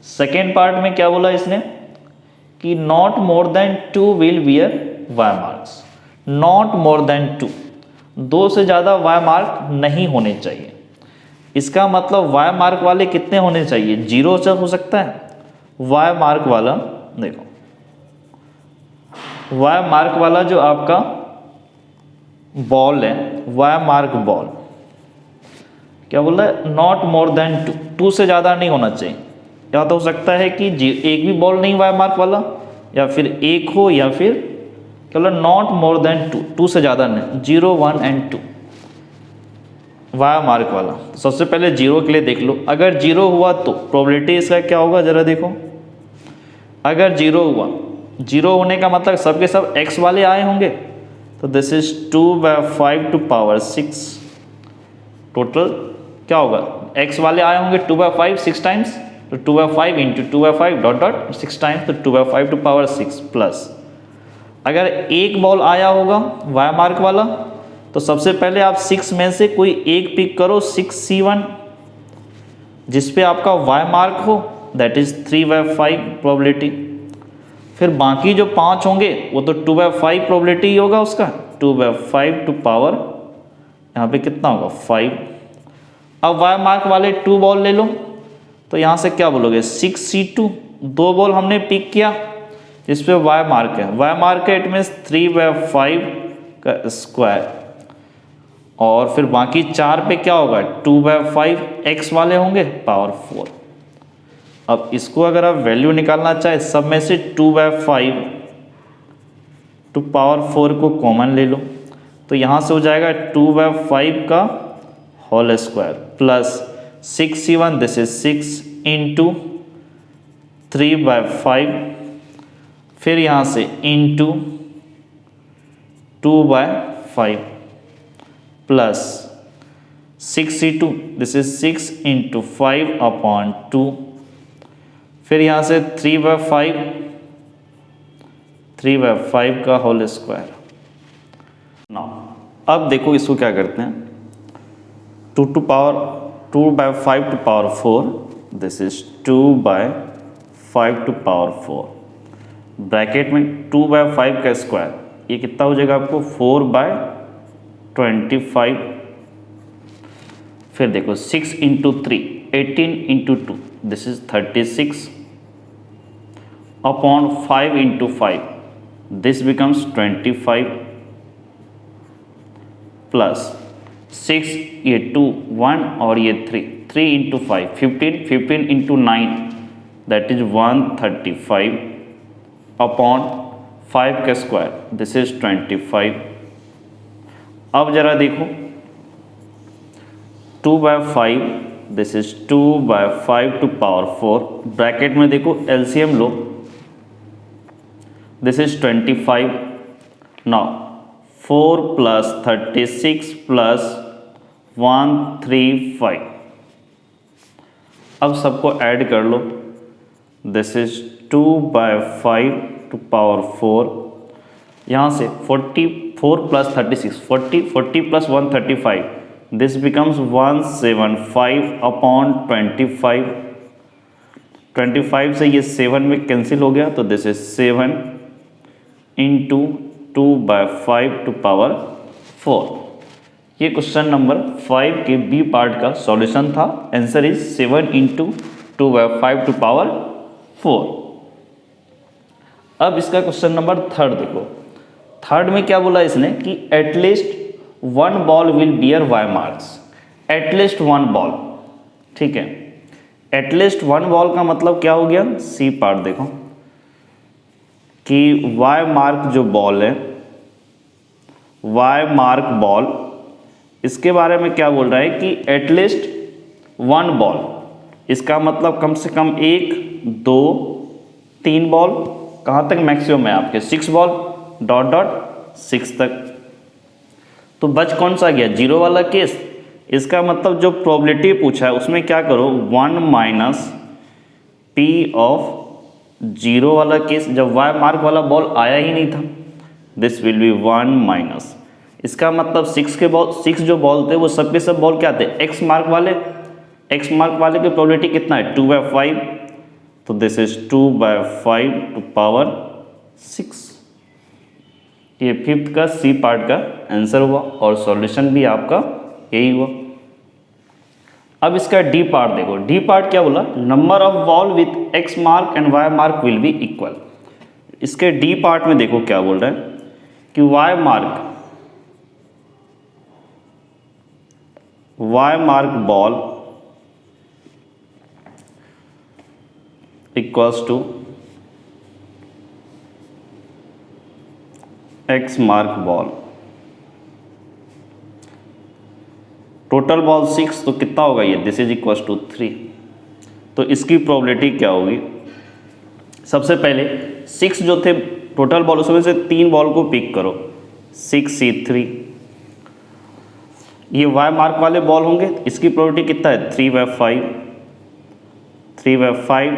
सेकेंड पार्ट में क्या बोला इसने कि not more than 2 will beer y marks, not more than 2, 2 से ज़्यादा y मार्क नहीं होने चाहिए। इसका मतलब y मार्क वाले कितने होने चाहिए, 0 से हो सकता है। y मार्क वाला देखो, y मार्क वाला जो आपका बॉल है, y मार्क बॉल क्या बोल रहा है, नॉट मोर देन 2 से ज़्यादा नहीं होना चाहिए। या तो हो सकता है कि एक भी बॉल नहीं y मार्क वाला, या फिर एक हो, या फिर क्या बोला नॉट मोर देन 2 से ज़्यादा नहीं, 0, 1 एंड 2 y मार्क वाला। तो सबसे पहले 0 के लिए देख लो, अगर 0 हुआ तो प्रोबेबिलिटी इसका क्या होगा ज़रा देखो। अगर 0 हुआ, 0 होने का मतलब सबके सब x वाले आए होंगे, तो this is 2/5 to power 6। Total क्या होगा, x वाले आए होंगे 2/5 6 टाइम्स, तो 2/5 इंटू 2/5 डॉट डॉट 6 टाइम्स, तो 2/5 टू पावर 6 प्लस अगर एक बॉल आया होगा y मार्क वाला, तो सबसे पहले आप 6 में से कोई एक पिक करो, 6C1 जिस पे आपका y मार्क हो, दैट इज 3/5 प्रोबेबिलिटी। फिर बाकी जो 5 होंगे वो तो 2/5 प्रोबेबिलिटी ही होगा उसका, 2/5 टू पावर यहाँ पे कितना होगा 5। अब y मार्क वाले 2 बॉल ले लो, तो यहाँ से क्या बोलोगे 6C2, 2 बॉल हमने पिक किया जिस पे y मार्क है, y मार्क है इट मीन्स 3/5 का स्क्वायर, और फिर बाकी 4 पे क्या होगा 2/5 x वाले होंगे पावर 4। अब इसको अगर आप वैल्यू निकालना चाहे सब में से 2/5 टू पावर 4 को कॉमन ले लो, तो यहाँ से हो जाएगा 2/5 का whole square plus 6C1, this is 6 into 3/5, फिर यहाँ से into 2/5 plus 6C2, this is 6 into 5/2, फिर यहाँ से 3/5 का होल स्क्वायर। नाउ अब देखो इसको क्या करते हैं, 2/5 to power 4, this is 2/5 to power 4, bracket में 2/5 का स्क्वायर, ये कितना हो जाएगा आपको 4/25। फिर देखो 6 into 3, 18 into 2, this is 36 upon 5 into 5, this becomes 25 plus 6, ये 2 1 और ये 3 into 5 15, 15 into 9 that is 135 upon 5 का स्क्वायर, दिस इज 25। अब जरा देखो 2/5, this is 2/5 to power 4, bracket में देखो एलसीएम लो, this is 25। Now 4 plus 36 plus 135, अब सबको ऐड कर लो, दिस इज 2/5 टू पावर 4, यहाँ से 4 plus 36, 40, 40 plus 1, 35. This becomes 175 upon 25. 25 से ये 7 में कैंसिल हो गया, तो this is 7 into 2/5 to power 4। ये क्वेश्चन नंबर 5 के बी पार्ट का सॉल्यूशन था। Answer is 7 into 2/5 to power 4। अब इसका क्वेश्चन नंबर 3 देखो। 3 में क्या बोला इसने कि at least 1 ball will beer y marks. At least 1 ball, ठीक है। एटलीस्ट 1 बॉल का मतलब क्या हो गया, सी पार्ट देखो कि y मार्क जो बॉल है, y मार्क बॉल, इसके बारे में क्या बोल रहा है कि एटलीस्ट 1 बॉल, इसका मतलब कम से कम 1, 2, 3 बॉल, कहाँ तक मैक्सिमम है आपके 6 बॉल, डॉट डॉट 6 तक। तो बच कौन सा गया, 0 वाला केस। इसका मतलब जो प्रोबेबिलिटी पूछा है उसमें क्या करो, 1 माइनस पी ऑफ 0 वाला केस, जब y मार्क वाला बॉल आया ही नहीं था, दिस विल बी 1 माइनस। इसका मतलब 6 के बॉल, 6 जो बॉल थे वो सब के सब बॉल क्या थे, x मार्क वाले। x मार्क वाले की प्रोबेबिलिटी कितना है, 2/5, तो दिस इज 2/5 टू पावर 6। ये 5th का सी पार्ट का आंसर हुआ और सॉल्यूशन भी आपका यही हुआ। अब इसका डी पार्ट देखो। डी पार्ट क्या बोला, number of ball with X mark and Y mark will be equal. इसके डी पार्ट में देखो क्या बोल रहा है कि Y mark ball equals to X mark ball. Total ball 6, तो कितना होगा ये, दिस इज इक्वल्स टू 3। तो इसकी प्रोबेबिलिटी क्या होगी, सबसे पहले 6 जो थे टोटल बॉल, उसमें से 3 बॉल को पिक करो, 6C3। ये वाई मार्क वाले बॉल होंगे, इसकी प्रोबेबिलिटी कितना है, 3/5। 3/5,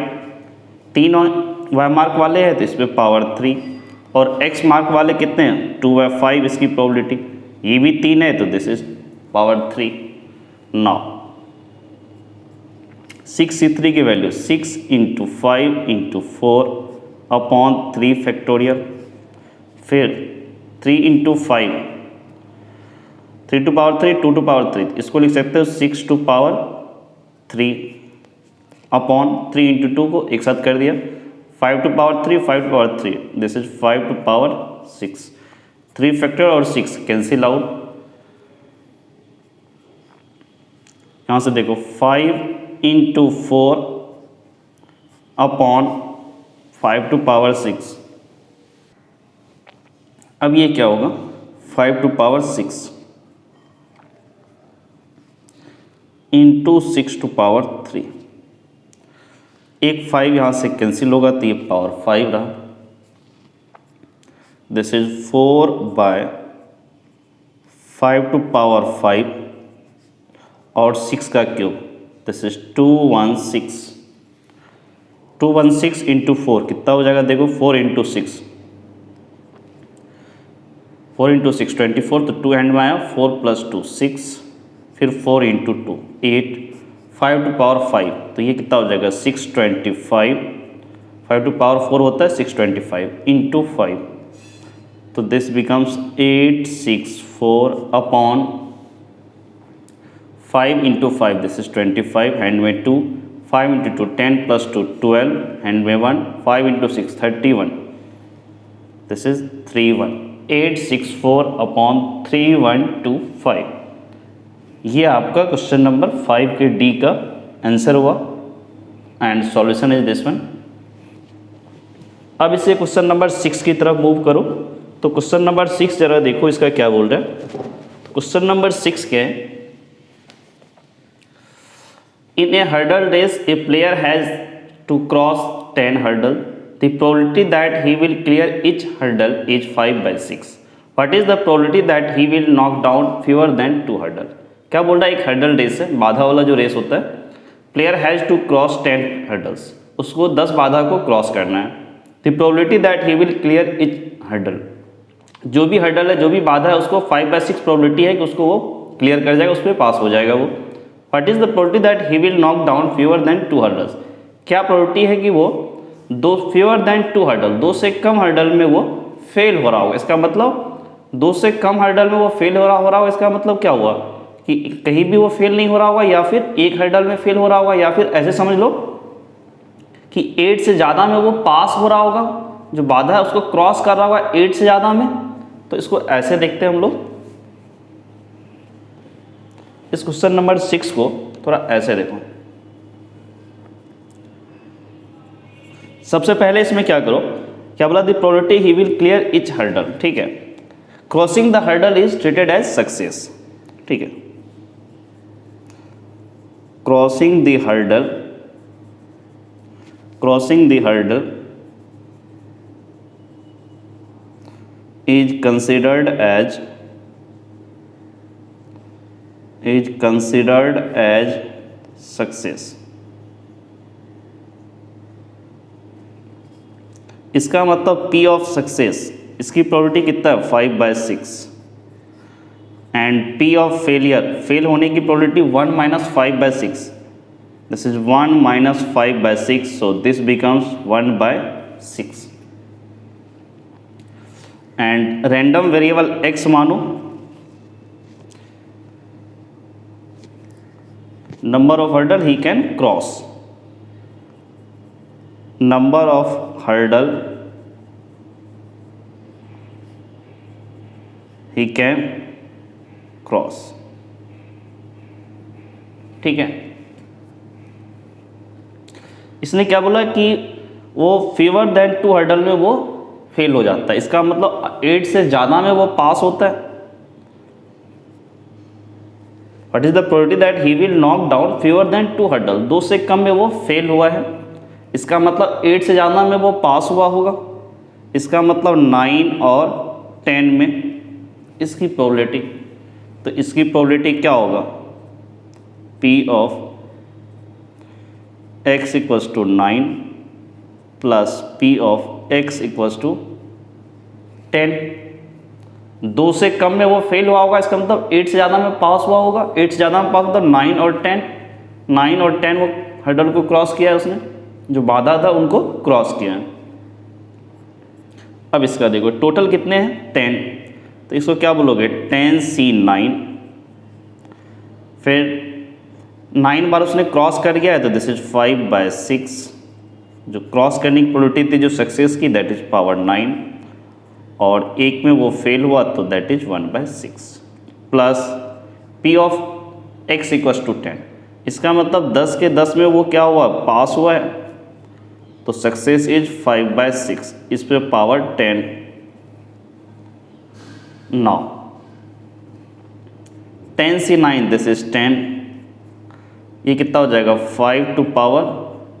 3 वाई मार्क वाले हैं तो इस पर पावर 3, और एक्स मार्क वाले कितने हैं, 2/5 इसकी प्रोबेबिलिटी, ये भी 3 है तो this is power 3। Now 6C3 की value 6 into 5 into 4 upon 3 factorial, फिर 3 into 5, 3 to power 3, 2 to power 3, इसको लिख सकते हो 6 टू पावर 3 अपॉन 3 इंटू 2 को एक साथ कर दिया, 5 to power 3, 5 to power 3, this is 5 to power 6। 3 factor और 6 कैंसिल आउट। यहाँ से देखो 5 इंटू 4 अपॉन 5 टू पावर 6। अब ये क्या होगा, 5 to power 6 into 6 to power 3। एक 5 यहाँ से कैंसिल होगा तो ये पावर 5 रहा, दिस इज 4/5 टू पावर 5 और 6 का क्यूब, दिस इज 216। 216 इंटू 4 कितना हो जाएगा, देखो 4 इंटू 6, 4 इंटू 6 24, तो 2 हैंड में आया, 4 + 2 6, फिर 4 इंटू 2 8, 5 टू पावर 5, तो ये कितना हो जाएगा 625। 5 टू पावर 4 होता है 625 इंटू 5, तो this becomes 864 upon 5 into 5, this is 25, hand में 2, 5 इंटू 2 10 + 2 12, हैंड में 1, 5 इंटू 6 31, दिस इज 31, 864 अपॉन 3125। ये आपका क्वेश्चन नंबर 5 के डी का आंसर हुआ and solution is this one. अब इसे क्वेश्चन नंबर 6 की तरफ मूव करो। तो क्वेश्चन नंबर 6 जरा देखो इसका क्या बोल रहा है। क्वेश्चन नंबर 6 क्या है, in a hurdle race a player has to cross 10 hurdle. The probability that he will clear each hurdle is 5/6. What is the probability that he will knock down fewer than 2 hurdle? क्या बोल रहा है, एक hurdle race है, बाधा वाला जो race होता है, player has to cross 10 hurdles, उसको 10 बाधा को क्रॉस करना है। The probability that he will clear each hurdle, जो भी हर्डल है, जो भी बाधा है, उसको 5/6 प्रोबेबिलिटी है कि उसको वो क्लियर कर जाएगा, उस पर पास हो जाएगा वो। What is the probability that he will knock down fewer than 2 hurdles? क्या प्रोबेबिलिटी है कि वो फ्यूअर देन 2 हर्डल, 2 से कम हर्डल में वो फेल हो रहा होगा। इसका मतलब 2 से कम हर्डल में वो फेल हो रहा होगा। इसका मतलब क्या हुआ कि कहीं भी वो फेल नहीं हो रहा होगा, या फिर एक हर्डल में फेल हो रहा होगा, या फिर ऐसे समझ लो कि 8 से ज़्यादा में वो पास हो रहा होगा, जो बाधा है उसको क्रॉस कर रहा होगा 8 से ज़्यादा में। तो इसको ऐसे देखते हैं हम लोग, इस क्वेश्चन नंबर 6 को थोड़ा ऐसे देखो। सबसे पहले इसमें क्या करो, क्या बोला, the probability he will clear each hurdle, ठीक है। Crossing the hurdle is treated as success, ठीक है। Crossing the hurdle is considered as success। इसका मतलब P ऑफ सक्सेस, इसकी प्रोबेबिलिटी कितना है 5/6, and P of failure, fail होने की प्रोबेबिलिटी 1 - 5/6, this is 1 - 5/6, so this becomes 1/6। And random variable x मानो, number of hurdle he can cross, number of hurdle he can cross, ठीक है। इसने क्या बोला कि वो फीवर देन 2 हर्डल में वो फेल हो जाता है। इसका मतलब 8 से ज़्यादा में वो पास होता है। What is the probability that he will knock down fewer than 2 hurdle, 2 से कम में वो फेल हुआ है। इसका मतलब 8 से ज़्यादा में वो पास हुआ होगा। इसका मतलब 9 और 10 में इसकी प्रोबेबिलिटी, तो इसकी प्रोबेबिलिटी क्या होगा, P of x = 9 plus P of x = 10। 2 से कम में वो फेल हुआ होगा, इसका मतलब 8 से ज़्यादा में पास हुआ होगा। 8 से ज़्यादा में पास मतलब 9 और 10, 9 और 10 वो हर्डल को क्रॉस किया है उसने, जो बाधा था उनको क्रॉस किया है। अब इसका देखो टोटल कितने हैं 10, तो इसको क्या बोलोगे 10C9, फिर 9 बार उसने क्रॉस कर गया है, तो दिस इज 5/6, जो क्रॉस करने की प्रोबेबिलिटी थी जो सक्सेस की, दैट इज पावर 9, और एक में वो फेल हुआ तो that is 1/6, plus P of x = 10। इसका मतलब 10 के 10 में वो क्या हुआ, पास हुआ है, तो सक्सेस इज 5/6, इस पे power 10। Now 10C9, this is 10, ये कितना हो जाएगा 5 to power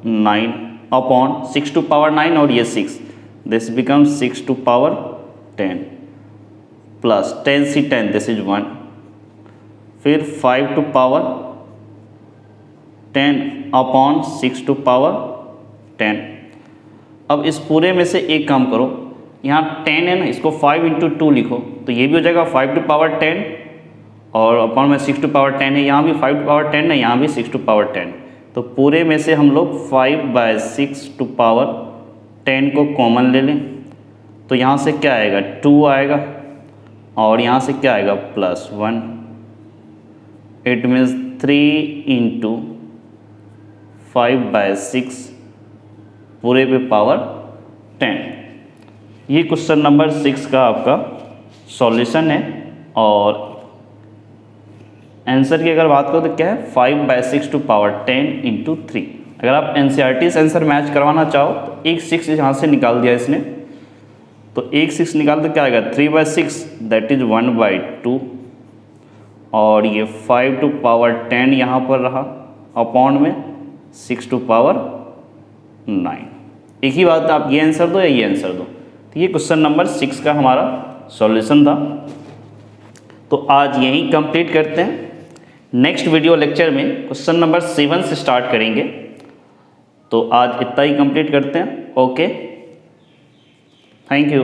9 upon 6 to power 9, और ये 6, this becomes 6 to power 10 plus 10C10, this is 1, फिर 5 to power 10 upon 6 to power 10। अब इस पूरे में से एक काम करो, यहाँ 10 है ना, इसको 5 × 2 लिखो, तो ये भी हो जाएगा 5 to power 10, और अपॉन में 6 to power 10 है, यहाँ भी 5 to power 10 है, यहाँ भी 6 to power 10। तो पूरे में से हम लोग 5/6 to power 10 को कॉमन ले लें, तो यहाँ से क्या आएगा 2 आएगा, और यहाँ से क्या आएगा +1, इट मीन्स 3 × 5/6 पूरे पे पावर 10। ये क्वेश्चन नंबर 6 का आपका सॉल्यूशन है। और आंसर की अगर बात करो तो क्या है 5/6 to power 10 × 3। अगर आप NCERT से आंसर मैच करवाना चाहो तो एक 6 यहाँ से निकाल दिया इसने, तो एक 6 निकाल तो क्या आएगा 3/6, दैट इज 1/2, और ये 5 to power 10 यहाँ पर रहा अपॉन में 6 to power 9। एक ही बात, आप ये आंसर दो या ये आंसर दो। तो ये क्वेश्चन नंबर 6 का हमारा सॉल्यूशन था। तो आज यहीं कंप्लीट करते हैं। नेक्स्ट वीडियो लेक्चर में क्वेश्चन नंबर 7 से स्टार्ट करेंगे। तो आज इतना ही कंप्लीट करते हैं। Okay, thank you.